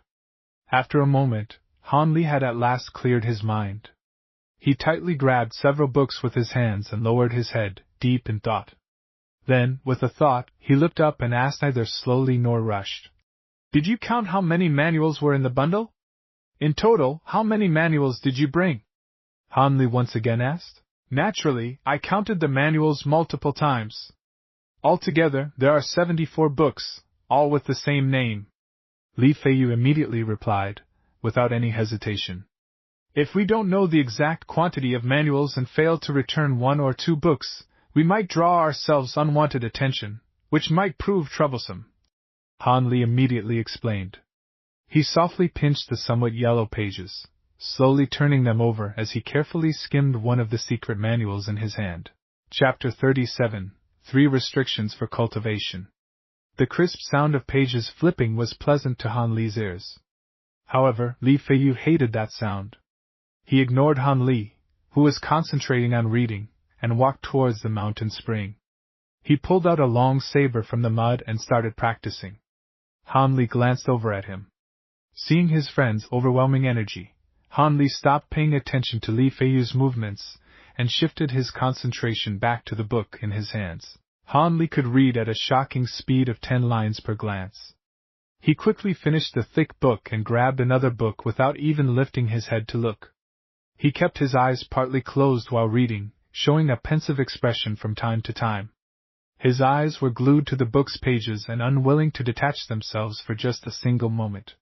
After a moment, Han Li had at last cleared his mind. He tightly grabbed several books with his hands and lowered his head, deep in thought. Then, with a thought, he looked up and asked neither slowly nor rushed. Did you count how many manuals were in the bundle? In total, how many manuals did you bring? Han Li once again asked. Naturally, I counted the manuals multiple times. Altogether, there are 74 books, all with the same name. Li Feiyu immediately replied, without any hesitation. If we don't know the exact quantity of manuals and fail to return 1 or 2 books, we might draw ourselves unwanted attention, which might prove troublesome. Han Li immediately explained. He softly pinched the somewhat yellow pages, slowly turning them over as he carefully skimmed one of the secret manuals in his hand. Chapter 37, 3 Restrictions for Cultivation. The crisp sound of pages flipping was pleasant to Han Li's ears. However, Li Feiyu hated that sound. He ignored Han Li, who was concentrating on reading, and walked towards the mountain spring. He pulled out a long saber from the mud and started practicing. Han Li glanced over at him. Seeing his friend's overwhelming energy, Han Li stopped paying attention to Li Feiyu's movements and shifted his concentration back to the book in his hands. Han Li could read at a shocking speed of 10 lines per glance. He quickly finished the thick book and grabbed another book without even lifting his head to look. He kept his eyes partly closed while reading, showing a pensive expression from time to time. His eyes were glued to the book's pages and unwilling to detach themselves for just a single moment.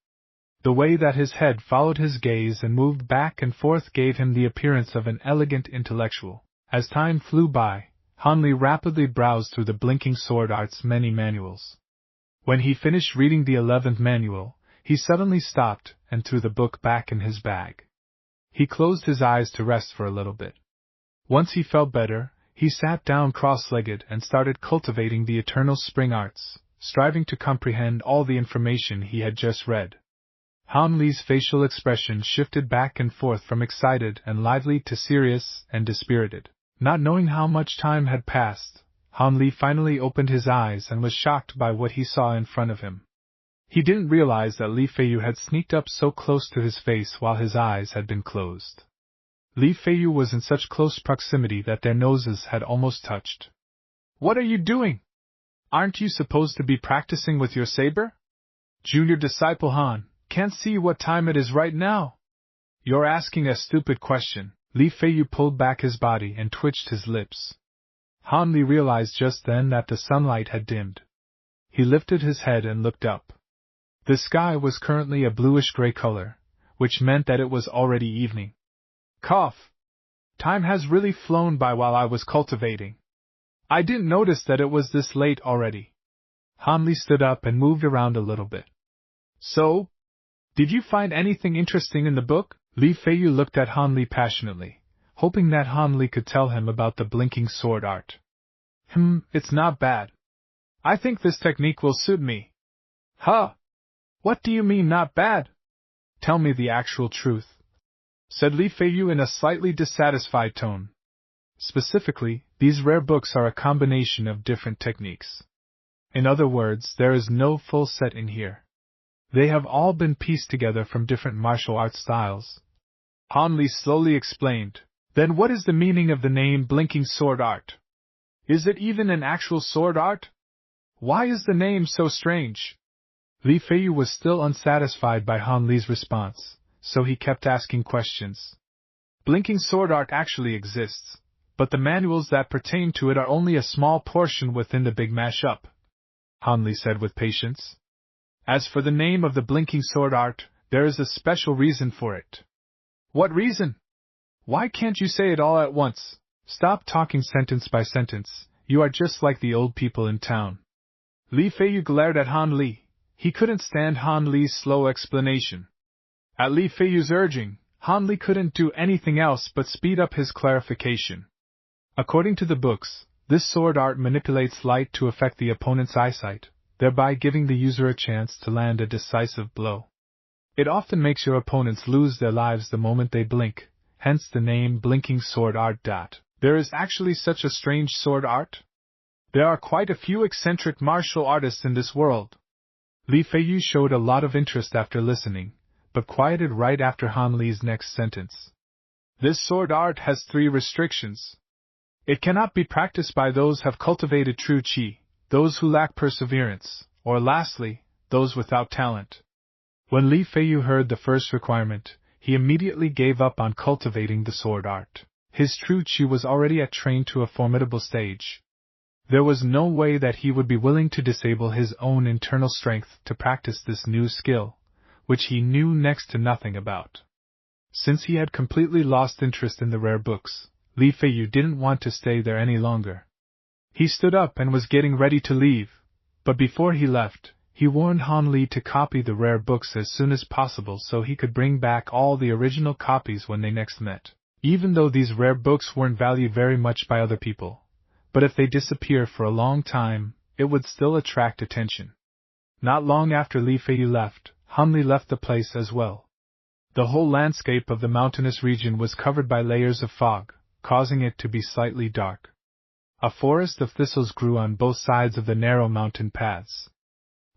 The way that his head followed his gaze and moved back and forth gave him the appearance of an elegant intellectual. As time flew by, Han Li rapidly browsed through the blinking sword art's many manuals. When he finished reading the 11th manual, he suddenly stopped and threw the book back in his bag. He closed his eyes to rest for a little bit. Once he felt better, he sat down cross-legged and started cultivating the eternal spring arts, striving to comprehend all the information he had just read. Han Li's facial expression shifted back and forth from excited and lively to serious and dispirited. Not knowing how much time had passed, Han Li finally opened his eyes and was shocked by what he saw in front of him. He didn't realize that Li Feiyu had sneaked up so close to his face while his eyes had been closed. Li Feiyu was in such close proximity that their noses had almost touched. What are you doing? Aren't you supposed to be practicing with your saber? Junior Disciple Han, can't see what time it is right now. You're asking a stupid question. Li Feiyu pulled back his body and twitched his lips. Han Li realized just then that the sunlight had dimmed. He lifted his head and looked up. The sky was currently a bluish-gray color, which meant that it was already evening. Cough! Time has really flown by while I was cultivating. I didn't notice that it was this late already. Han Li stood up and moved around a little bit. So? Did you find anything interesting in the book? Li Feiyu looked at Han Li passionately, hoping that Han Li could tell him about the blinking sword art. It's not bad. I think this technique will suit me. Huh? What do you mean not bad? Tell me the actual truth, said Li Feiyu in a slightly dissatisfied tone. Specifically, these rare books are a combination of different techniques. In other words, there is no full set in here. They have all been pieced together from different martial arts styles. Han Li slowly explained. Then what is the meaning of the name Blinking Sword Art? Is it even an actual sword art? Why is the name so strange? Li Feiyu was still unsatisfied by Han Li's response, so he kept asking questions. Blinking sword art actually exists, but the manuals that pertain to it are only a small portion within the big mashup, Han Li said with patience. As for the name of the blinking sword art, there is a special reason for it. What reason? Why can't you say it all at once? Stop talking sentence by sentence, you are just like the old people in town. Li Feiyu glared at Han Li. He couldn't stand Han Li's slow explanation. At Li Feiyu's urging, Han Li couldn't do anything else but speed up his clarification. According to the books, this sword art manipulates light to affect the opponent's eyesight, thereby giving the user a chance to land a decisive blow. It often makes your opponents lose their lives the moment they blink, hence the name Blinking Sword Art. There is actually such a strange sword art? There are quite a few eccentric martial artists in this world. Li Feiyu showed a lot of interest after listening, but quieted right after Han Li's next sentence. This sword art has 3 restrictions. It cannot be practiced by those who have cultivated true qi, those who lack perseverance, or lastly, those without talent. When Li Feiyu heard the first requirement, he immediately gave up on cultivating the sword art. His true qi was already trained to a formidable stage. There was no way that he would be willing to disable his own internal strength to practice this new skill, which he knew next to nothing about. Since he had completely lost interest in the rare books, Li Feiyu didn't want to stay there any longer. He stood up and was getting ready to leave, but before he left, he warned Han Li to copy the rare books as soon as possible so he could bring back all the original copies when they next met. Even though these rare books weren't valued very much by other people, but if they disappear for a long time, it would still attract attention. Not long after Li Feiyu left, Han Li left the place as well. The whole landscape of the mountainous region was covered by layers of fog, causing it to be slightly dark. A forest of thistles grew on both sides of the narrow mountain paths.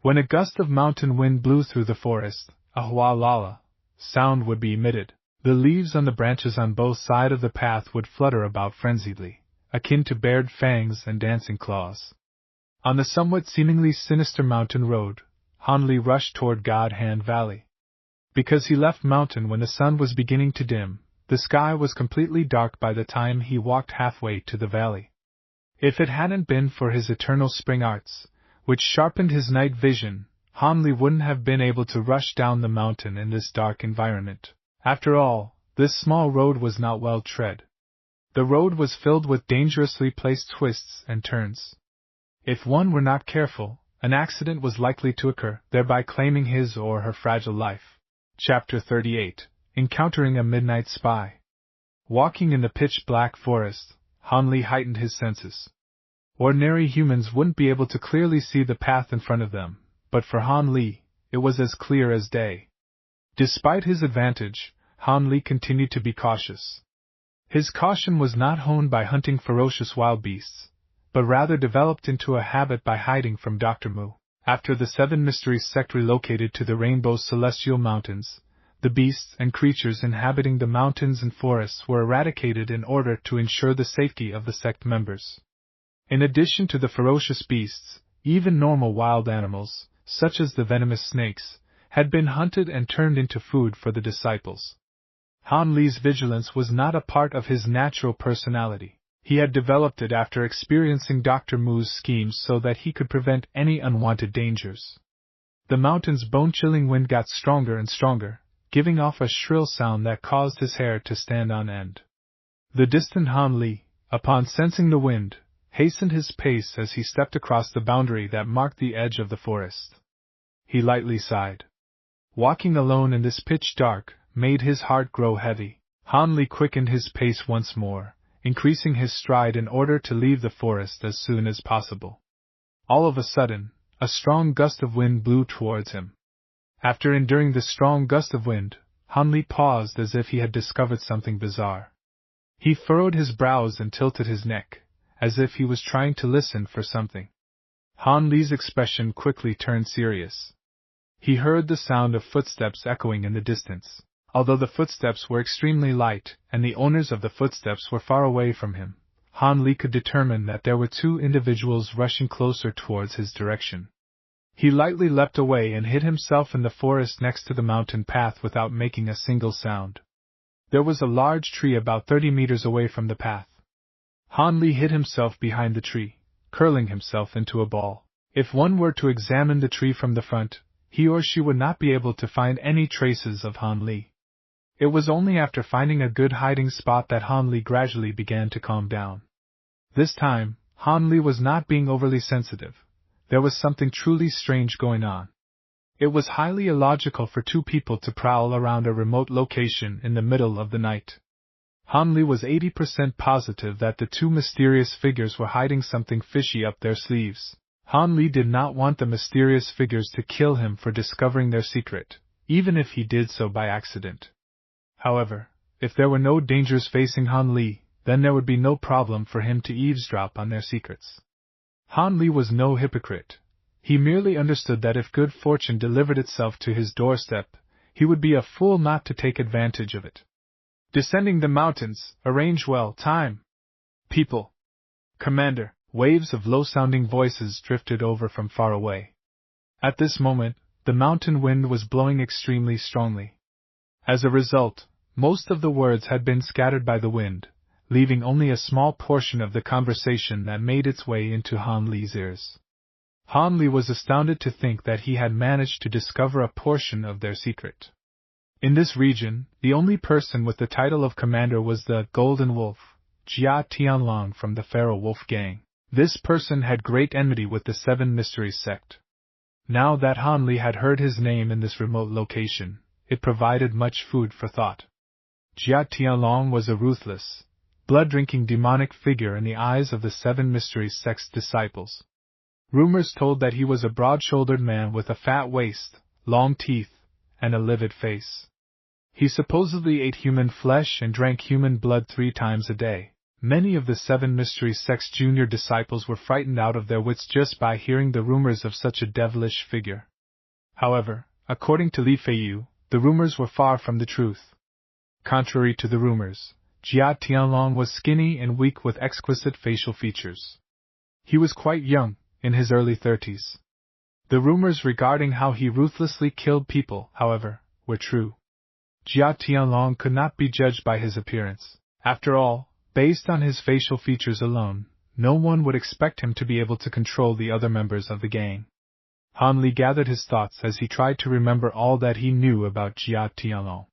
When a gust of mountain wind blew through the forest, a hua-la-la sound would be emitted. The leaves on the branches on both sides of the path would flutter about frenziedly, akin to bared fangs and dancing claws. On the somewhat seemingly sinister mountain road, Han Li rushed toward God Hand Valley. Because he left mountain when the sun was beginning to dim, the sky was completely dark by the time he walked halfway to the valley. If it hadn't been for his eternal spring arts, which sharpened his night vision, Han Li wouldn't have been able to rush down the mountain in this dark environment. After all, this small road was not well tread. The road was filled with dangerously placed twists and turns. If one were not careful, an accident was likely to occur, thereby claiming his or her fragile life. Chapter 38. Encountering a Midnight Spy. Walking in the pitch-black forest, Han Li heightened his senses. Ordinary humans wouldn't be able to clearly see the path in front of them, but for Han Li, it was as clear as day. Despite his advantage, Han Li continued to be cautious. His caution was not honed by hunting ferocious wild beasts, but rather developed into a habit by hiding from Dr. Mu. After the 7 Mysteries sect relocated to the Rainbow's Celestial Mountains, the beasts and creatures inhabiting the mountains and forests were eradicated in order to ensure the safety of the sect members. In addition to the ferocious beasts, even normal wild animals, such as the venomous snakes, had been hunted and turned into food for the disciples. Han Li's vigilance was not a part of his natural personality. He had developed it after experiencing Dr. Mu's schemes so that he could prevent any unwanted dangers. The mountain's bone-chilling wind got stronger and stronger, giving off a shrill sound that caused his hair to stand on end. The distant Han Li, upon sensing the wind, hastened his pace as he stepped across the boundary that marked the edge of the forest. He lightly sighed. Walking alone in this pitch dark made his heart grow heavy. Han Li quickened his pace once more, increasing his stride in order to leave the forest as soon as possible. All of a sudden, a strong gust of wind blew towards him. After enduring the strong gust of wind, Han Li paused as if he had discovered something bizarre. He furrowed his brows and tilted his neck, as if he was trying to listen for something. Han Li's expression quickly turned serious. He heard the sound of footsteps echoing in the distance. Although the footsteps were extremely light, and the owners of the footsteps were far away from him, Han Li could determine that there were two individuals rushing closer towards his direction. He lightly leapt away and hid himself in the forest next to the mountain path without making a single sound. There was a large tree about 30 meters away from the path. Han Li hid himself behind the tree, curling himself into a ball. If one were to examine the tree from the front, he or she would not be able to find any traces of Han Li. It was only after finding a good hiding spot that Han Li gradually began to calm down. This time, Han Li was not being overly sensitive. There was something truly strange going on. It was highly illogical for two people to prowl around a remote location in the middle of the night. Han Li was 80% positive that the two mysterious figures were hiding something fishy up their sleeves. Han Li did not want the mysterious figures to kill him for discovering their secret, even if he did so by accident. However, if there were no dangers facing Han Li, then there would be no problem for him to eavesdrop on their secrets. Han Li was no hypocrite. He merely understood that if good fortune delivered itself to his doorstep, he would be a fool not to take advantage of it. Descending the mountains, arrange well, time. People. Commander. Waves of low-sounding voices drifted over from far away. At this moment, the mountain wind was blowing extremely strongly. As a result, most of the words had been scattered by the wind, leaving only a small portion of the conversation that made its way into Han Li's ears. Han Li was astounded to think that he had managed to discover a portion of their secret. In this region, the only person with the title of commander was the Golden Wolf, Jia Tianlong from the Pharaoh Wolf gang. This person had great enmity with the Seven Mysteries sect. Now that Han Li had heard his name in this remote location, it provided much food for thought. Jia Tianlong was a ruthless, blood-drinking demonic figure in the eyes of the Seven Mysteries sect's disciples. Rumors told that he was a broad-shouldered man with a fat waist, long teeth, and a livid face. He supposedly ate human flesh and drank human blood 3 times a day. Many of the Seven Mysteries sect's junior disciples were frightened out of their wits just by hearing the rumors of such a devilish figure. However, according to Li Feiyu, the rumors were far from the truth. Contrary to the rumors, Jia Tianlong was skinny and weak with exquisite facial features. He was quite young, in his early 30s. The rumors regarding how he ruthlessly killed people, however, were true. Jia Tianlong could not be judged by his appearance. After all, based on his facial features alone, no one would expect him to be able to control the other members of the gang. Han Li gathered his thoughts as he tried to remember all that he knew about Jia Tianlong.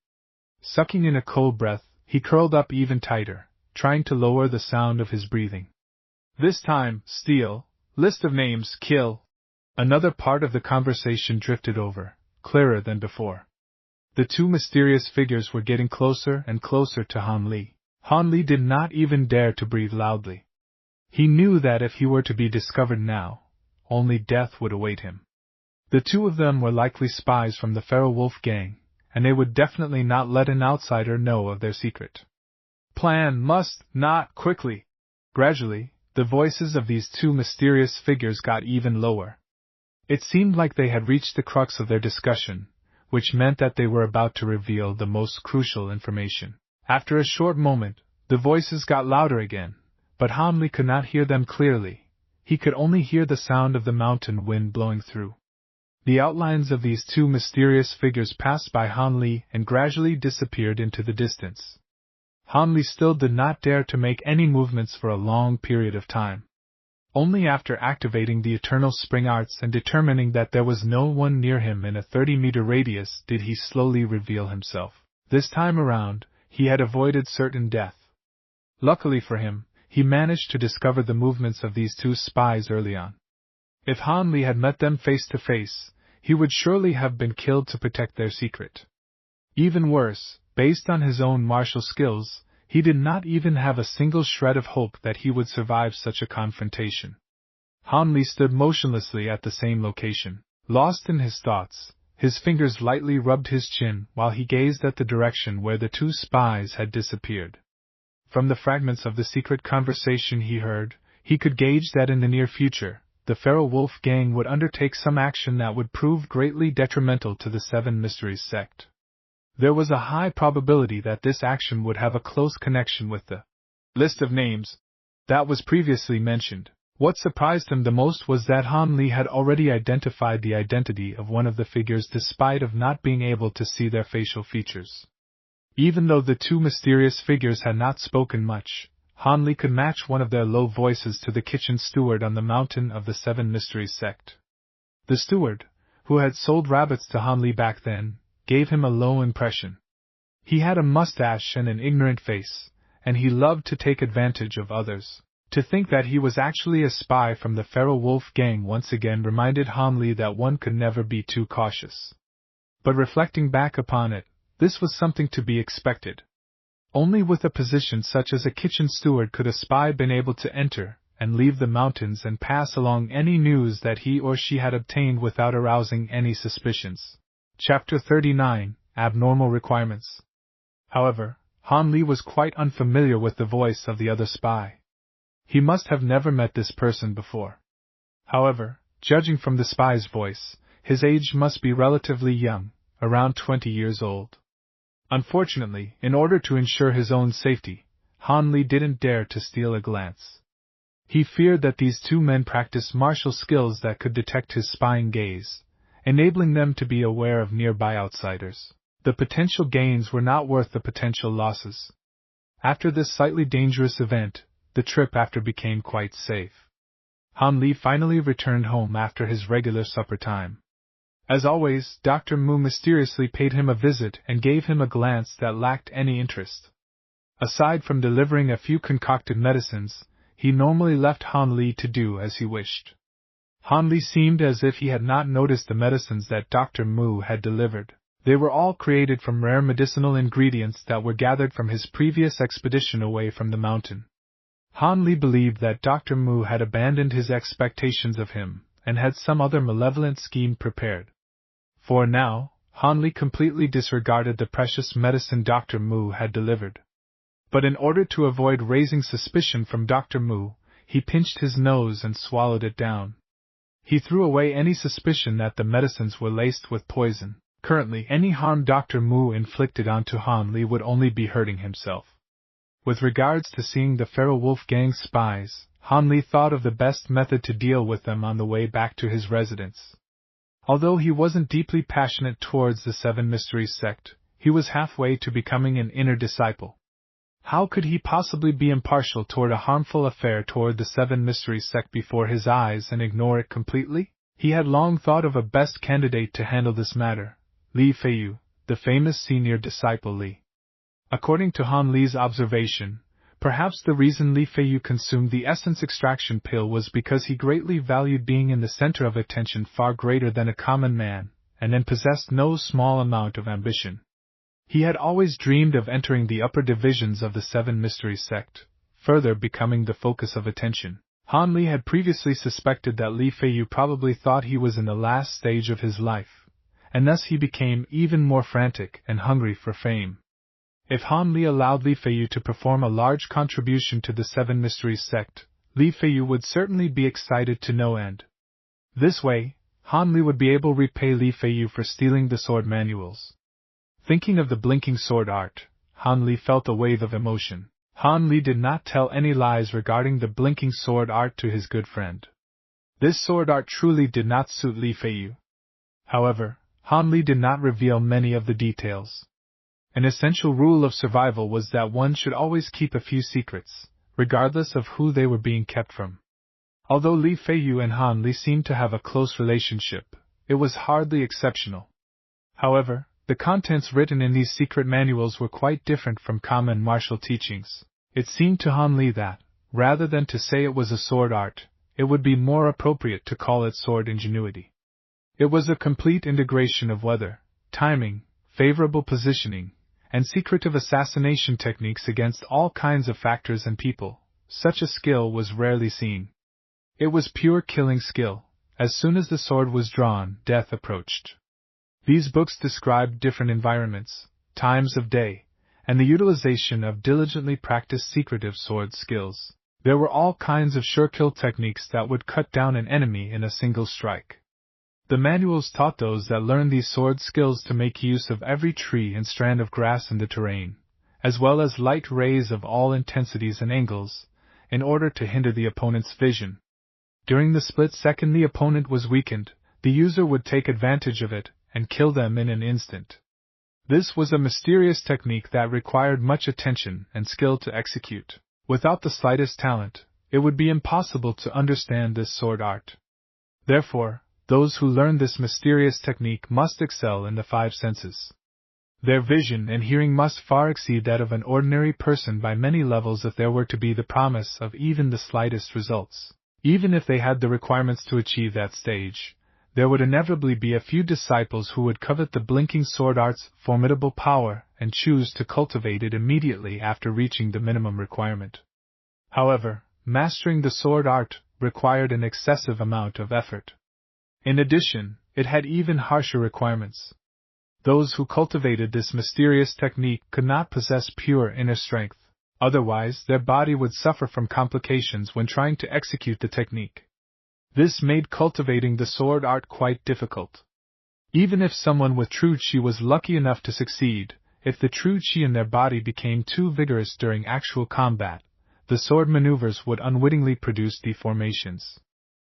Sucking in a cold breath, he curled up even tighter, trying to lower the sound of his breathing. This time, steal, list of names, kill. Another part of the conversation drifted over, clearer than before. The two mysterious figures were getting closer and closer to Han Li. Han Li did not even dare to breathe loudly. He knew that if he were to be discovered now, only death would await him. The two of them were likely spies from the Pharaoh Wolf gang, and they would definitely not let an outsider know of their secret. Plan must not quickly. Gradually, the voices of these two mysterious figures got even lower. It seemed like they had reached the crux of their discussion, which meant that they were about to reveal the most crucial information. After a short moment, the voices got louder again, but Han Li could not hear them clearly. He could only hear the sound of the mountain wind blowing through. The outlines of these two mysterious figures passed by Han Li and gradually disappeared into the distance. Han Li still did not dare to make any movements for a long period of time. Only after activating the Eternal Spring Arts and determining that there was no one near him in a 30-meter radius did he slowly reveal himself. This time around, he had avoided certain death. Luckily for him, he managed to discover the movements of these two spies early on. If Han Li had met them face to face, he would surely have been killed to protect their secret. Even worse, based on his own martial skills, he did not even have a single shred of hope that he would survive such a confrontation. Han Li stood motionlessly at the same location. Lost in his thoughts, his fingers lightly rubbed his chin while he gazed at the direction where the two spies had disappeared. From the fragments of the secret conversation he heard, he could gauge that in the near future, the Feral Wolf gang would undertake some action that would prove greatly detrimental to the Seven Mysteries sect. There was a high probability that this action would have a close connection with the list of names that was previously mentioned. What surprised him the most was that Han Li had already identified the identity of one of the figures despite of not being able to see their facial features. Even though the two mysterious figures had not spoken much, Han Li could match one of their low voices to the kitchen steward on the mountain of the Seven Mysteries sect. The steward, who had sold rabbits to Han Li back then, gave him a low impression. He had a mustache and an ignorant face, and he loved to take advantage of others. To think that he was actually a spy from the Feral Wolf gang once again reminded Han Li that one could never be too cautious. But reflecting back upon it, this was something to be expected. Only with a position such as a kitchen steward could a spy been able to enter and leave the mountains and pass along any news that he or she had obtained without arousing any suspicions. Chapter 39, Abnormal Requirements. However, Han Li was quite unfamiliar with the voice of the other spy. He must have never met this person before. However, judging from the spy's voice, his age must be relatively young, around 20 years old. Unfortunately, in order to ensure his own safety, Han Li didn't dare to steal a glance. He feared that these two men practiced martial skills that could detect his spying gaze, enabling them to be aware of nearby outsiders. The potential gains were not worth the potential losses. After this slightly dangerous event, the trip after became quite safe. Han Li finally returned home after his regular supper time. As always, Dr. Mu mysteriously paid him a visit and gave him a glance that lacked any interest. Aside from delivering a few concocted medicines, he normally left Han Li to do as he wished. Han Li seemed as if he had not noticed the medicines that Dr. Mu had delivered. They were all created from rare medicinal ingredients that were gathered from his previous expedition away from the mountain. Han Li believed that Dr. Mu had abandoned his expectations of him and had some other malevolent scheme prepared. For now, Han Li completely disregarded the precious medicine Dr. Mu had delivered. But in order to avoid raising suspicion from Dr. Mu, he pinched his nose and swallowed it down. He threw away any suspicion that the medicines were laced with poison. Currently, any harm Dr. Mu inflicted onto Han Li would only be hurting himself. With regards to seeing the Feral Wolf gang's spies, Han Li thought of the best method to deal with them on the way back to his residence. Although he wasn't deeply passionate towards the Seven Mysteries sect, he was halfway to becoming an inner disciple. How could he possibly be impartial toward a harmful affair toward the Seven Mysteries sect before his eyes and ignore it completely? He had long thought of a best candidate to handle this matter, Li Feiyu, the famous senior disciple Li. According to Han Li's observation, perhaps the reason Li Feiyu consumed the essence extraction pill was because he greatly valued being in the center of attention far greater than a common man, and then possessed no small amount of ambition. He had always dreamed of entering the upper divisions of the Seven Mysteries sect, further becoming the focus of attention. Han Li had previously suspected that Li Feiyu probably thought he was in the last stage of his life, and thus he became even more frantic and hungry for fame. If Han Li allowed Li Feiyu to perform a large contribution to the Seven Mysteries sect, Li Feiyu would certainly be excited to no end. This way, Han Li would be able to repay Li Feiyu for stealing the sword manuals. Thinking of the blinking sword art, Han Li felt a wave of emotion. Han Li did not tell any lies regarding the blinking sword art to his good friend. This sword art truly did not suit Li Feiyu. However, Han Li did not reveal many of the details. An essential rule of survival was that one should always keep a few secrets, regardless of who they were being kept from. Although Li Feiyu and Han Li seemed to have a close relationship, it was hardly exceptional. However, the contents written in these secret manuals were quite different from common martial teachings. It seemed to Han Li that, rather than to say it was a sword art, it would be more appropriate to call it sword ingenuity. It was a complete integration of weather, timing, favorable positioning, and secretive assassination techniques against all kinds of factors and people. Such a skill was rarely seen. It was pure killing skill. As soon as the sword was drawn, death approached. These books described different environments, times of day, and the utilization of diligently practiced secretive sword skills. There were all kinds of sure-kill techniques that would cut down an enemy in a single strike. The manuals taught those that learned these sword skills to make use of every tree and strand of grass in the terrain, as well as light rays of all intensities and angles, in order to hinder the opponent's vision. During the split second the opponent was weakened, the user would take advantage of it and kill them in an instant. This was a mysterious technique that required much attention and skill to execute. Without the slightest talent, it would be impossible to understand this sword art. Therefore, those who learn this mysterious technique must excel in the 5 senses. Their vision and hearing must far exceed that of an ordinary person by many levels if there were to be the promise of even the slightest results. Even if they had the requirements to achieve that stage, there would inevitably be a few disciples who would covet the blinking sword art's formidable power and choose to cultivate it immediately after reaching the minimum requirement. However, mastering the sword art required an excessive amount of effort. In addition, it had even harsher requirements. Those who cultivated this mysterious technique could not possess pure inner strength, otherwise their body would suffer from complications when trying to execute the technique. This made cultivating the sword art quite difficult. Even if someone with true chi was lucky enough to succeed, if the true chi in their body became too vigorous during actual combat, the sword maneuvers would unwittingly produce deformations.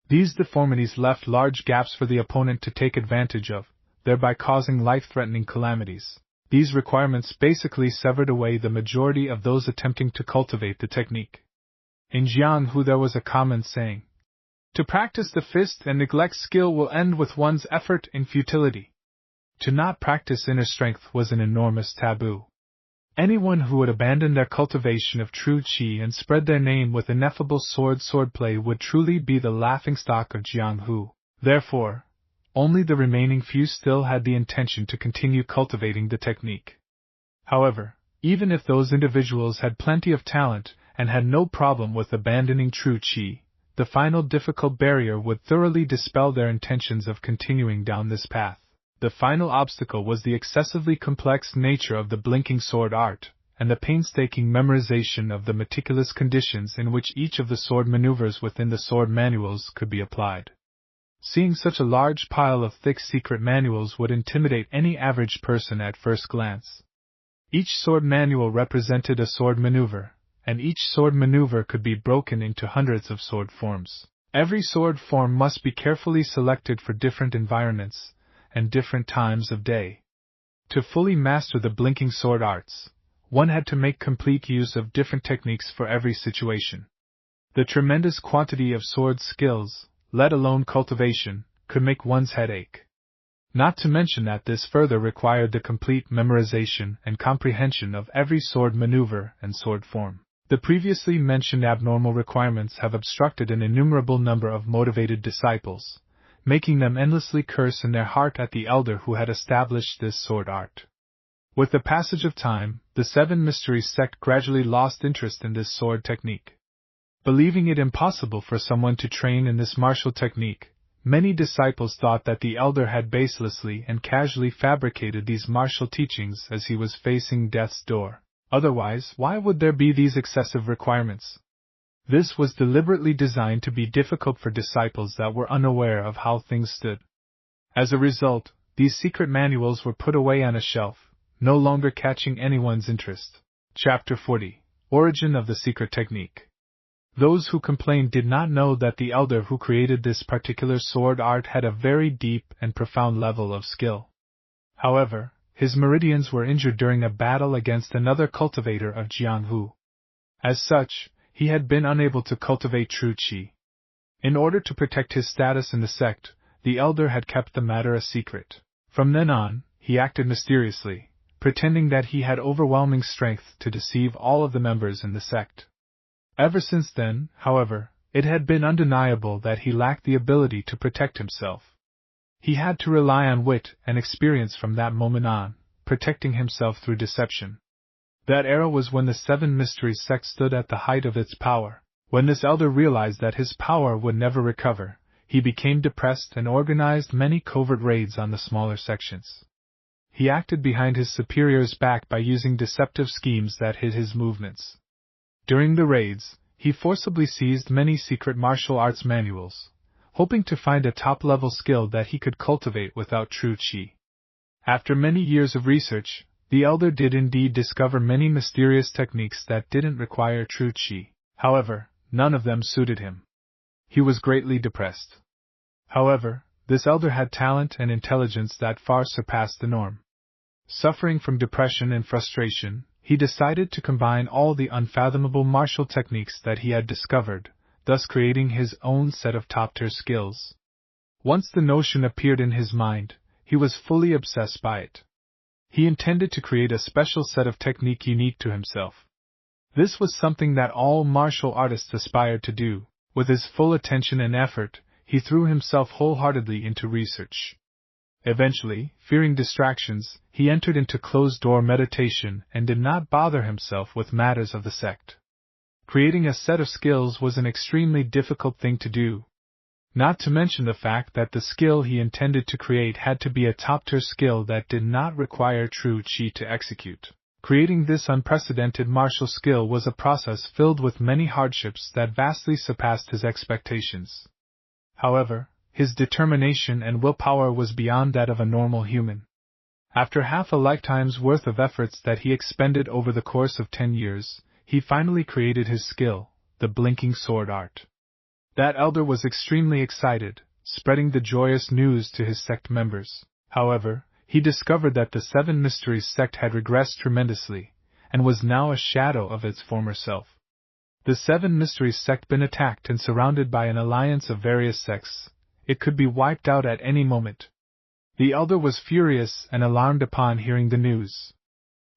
These deformities left large gaps for the opponent to take advantage of, thereby causing life-threatening calamities. These requirements basically severed away the majority of those attempting to cultivate the technique. In Jiang Hu there was a common saying, "To practice the fist and neglect skill will end with one's effort in futility." To not practice inner strength was an enormous taboo. Anyone who would abandon their cultivation of true chi and spread their name with ineffable swordplay would truly be the laughingstock of Jiang Hu. Therefore, only the remaining few still had the intention to continue cultivating the technique. However, even if those individuals had plenty of talent and had no problem with abandoning true chi, the final difficult barrier would thoroughly dispel their intentions of continuing down this path. The final obstacle was the excessively complex nature of the blinking sword art, and the painstaking memorization of the meticulous conditions in which each of the sword maneuvers within the sword manuals could be applied. Seeing such a large pile of thick secret manuals would intimidate any average person at first glance. Each sword manual represented a sword maneuver, and each sword maneuver could be broken into hundreds of sword forms. Every sword form must be carefully selected for different environments and different times of day. To fully master the blinking sword arts, one had to make complete use of different techniques for every situation. The tremendous quantity of sword skills, let alone cultivation, could make one's head ache. Not to mention that this further required the complete memorization and comprehension of every sword maneuver and sword form. The previously mentioned abnormal requirements have obstructed an innumerable number of motivated disciples, making them endlessly curse in their heart at the elder who had established this sword art. With the passage of time, the 7 Mysteries sect gradually lost interest in this sword technique. Believing it impossible for someone to train in this martial technique, many disciples thought that the elder had baselessly and casually fabricated these martial teachings as he was facing death's door. Otherwise, why would there be these excessive requirements? This was deliberately designed to be difficult for disciples that were unaware of how things stood. As a result, these secret manuals were put away on a shelf, no longer catching anyone's interest. Chapter 40. Origin of the Secret Technique. Those who complained did not know that the elder who created this particular sword art had a very deep and profound level of skill. However, his meridians were injured during a battle against another cultivator of Jiang Hu. As such, he had been unable to cultivate true chi. In order to protect his status in the sect, the elder had kept the matter a secret. From then on, he acted mysteriously, pretending that he had overwhelming strength to deceive all of the members in the sect. Ever since then, however, it had been undeniable that he lacked the ability to protect himself. He had to rely on wit and experience from that moment on, protecting himself through deception. That era was when the 7 Mysteries sect stood at the height of its power. When this elder realized that his power would never recover, he became depressed and organized many covert raids on the smaller sections. He acted behind his superior's back by using deceptive schemes that hid his movements. During the raids, he forcibly seized many secret martial arts manuals, hoping to find a top-level skill that he could cultivate without true qi. After many years of research, the elder did indeed discover many mysterious techniques that didn't require true qi. However, none of them suited him. He was greatly depressed. However, this elder had talent and intelligence that far surpassed the norm. Suffering from depression and frustration, he decided to combine all the unfathomable martial techniques that he had discovered, thus creating his own set of top-tier skills. Once the notion appeared in his mind, he was fully obsessed by it. He intended to create a special set of technique unique to himself. This was something that all martial artists aspired to do. With his full attention and effort, he threw himself wholeheartedly into research. Eventually, fearing distractions, he entered into closed-door meditation and did not bother himself with matters of the sect. Creating a set of skills was an extremely difficult thing to do. Not to mention the fact that the skill he intended to create had to be a top-tier skill that did not require true qi to execute. Creating this unprecedented martial skill was a process filled with many hardships that vastly surpassed his expectations. However, his determination and willpower was beyond that of a normal human. After half a lifetime's worth of efforts that he expended over the course of 10 years, he finally created his skill, the blinking sword art. That elder was extremely excited, spreading the joyous news to his sect members. However, he discovered that the Seven Mysteries sect had regressed tremendously, and was now a shadow of its former self. The Seven Mysteries sect been attacked and surrounded by an alliance of various sects. It could be wiped out at any moment. The elder was furious and alarmed upon hearing the news.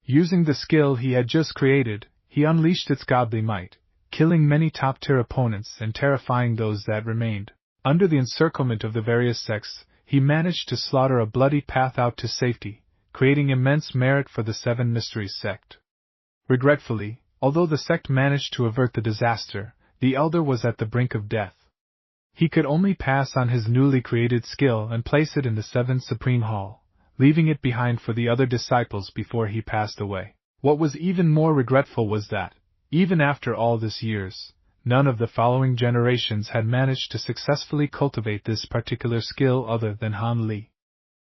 Using the skill he had just created, he unleashed its godly might, killing many top-tier opponents and terrifying those that remained. Under the encirclement of the various sects, he managed to slaughter a bloody path out to safety, creating immense merit for the Seven Mysteries sect. Regretfully, although the sect managed to avert the disaster, the elder was at the brink of death. He could only pass on his newly created skill and place it in the Seventh Supreme Hall, leaving it behind for the other disciples before he passed away. What was even more regretful was that, even after all these years, none of the following generations had managed to successfully cultivate this particular skill other than Han Li.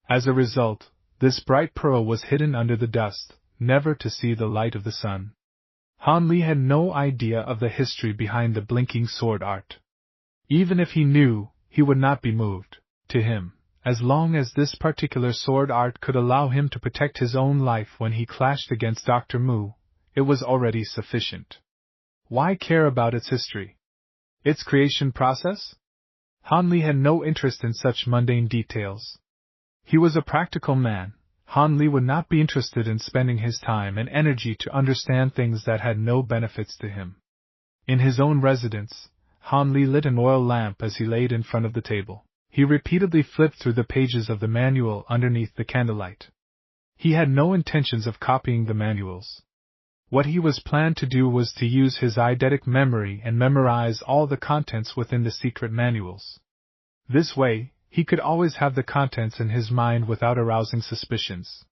As a result, this bright pearl was hidden under the dust, never to see the light of the sun. Han Li had no idea of the history behind the blinking sword art. Even if he knew, he would not be moved. To him, as long as this particular sword art could allow him to protect his own life when he clashed against Dr. Mu, it was already sufficient. Why care about its history? Its creation process? Han Li had no interest in such mundane details. He was a practical man. Han Li would not be interested in spending his time and energy to understand things that had no benefits to him. In his own residence, Han Li lit an oil lamp as he laid in front of the table. He repeatedly flipped through the pages of the manual underneath the candlelight. He had no intentions of copying the manuals. What he was planned to do was to use his eidetic memory and memorize all the contents within the secret manuals. This way, he could always have the contents in his mind without arousing suspicions.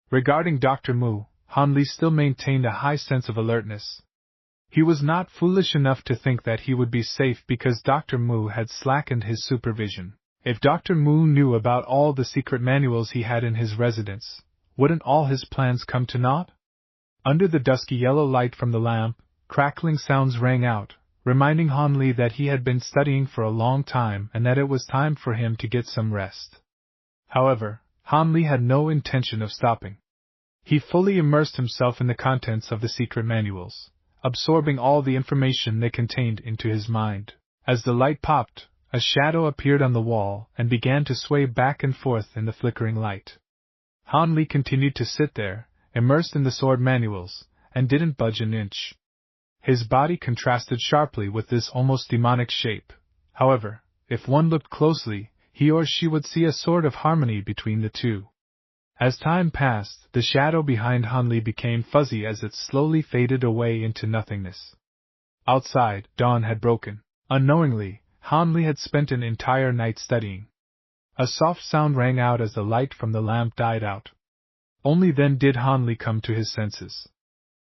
Regarding Dr. Mu, Han Li still maintained a high sense of alertness. He was not foolish enough to think that he would be safe because Dr. Mu had slackened his supervision. If Dr. Mu knew about all the secret manuals he had in his residence, wouldn't all his plans come to naught? Under the dusky yellow light from the lamp, crackling sounds rang out, reminding Han Li that he had been studying for a long time and that it was time for him to get some rest. However, Han Li had no intention of stopping. He fully immersed himself in the contents of the secret manuals, absorbing all the information they contained into his mind. As the light popped, a shadow appeared on the wall and began to sway back and forth in the flickering light. Han Li continued to sit there, immersed in the sword manuals, and didn't budge an inch. His body contrasted sharply with this almost demonic shape. However, if one looked closely, he or she would see a sort of harmony between the two. As time passed, the shadow behind Han Li became fuzzy as it slowly faded away into nothingness. Outside, dawn had broken. Unknowingly, Han Li had spent an entire night studying. A soft sound rang out as the light from the lamp died out. Only then did Han Li come to his senses.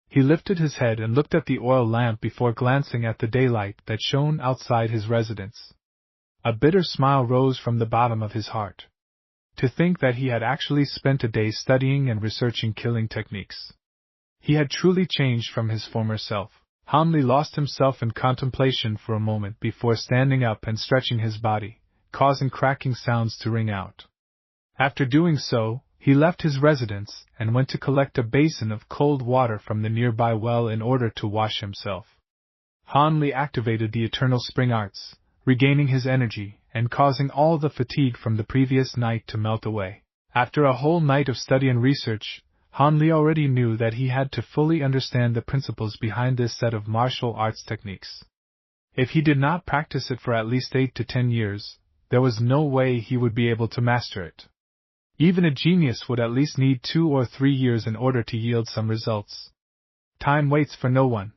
He lifted his head and looked at the oil lamp before glancing at the daylight that shone outside his residence. A bitter smile rose from the bottom of his heart. To think that he had actually spent a day studying and researching killing techniques. He had truly changed from his former self. Han Li lost himself in contemplation for a moment before standing up and stretching his body, causing cracking sounds to ring out. After doing so, he left his residence and went to collect a basin of cold water from the nearby well in order to wash himself. Han Li activated the eternal spring arts, regaining his energy and causing all the fatigue from the previous night to melt away. After a whole night of study and research, Han Li already knew that he had to fully understand the principles behind this set of martial arts techniques. If he did not practice it for at least 8 to 10 years, there was no way he would be able to master it. Even a genius would at least need 2 or 3 years in order to yield some results. Time waits for no one,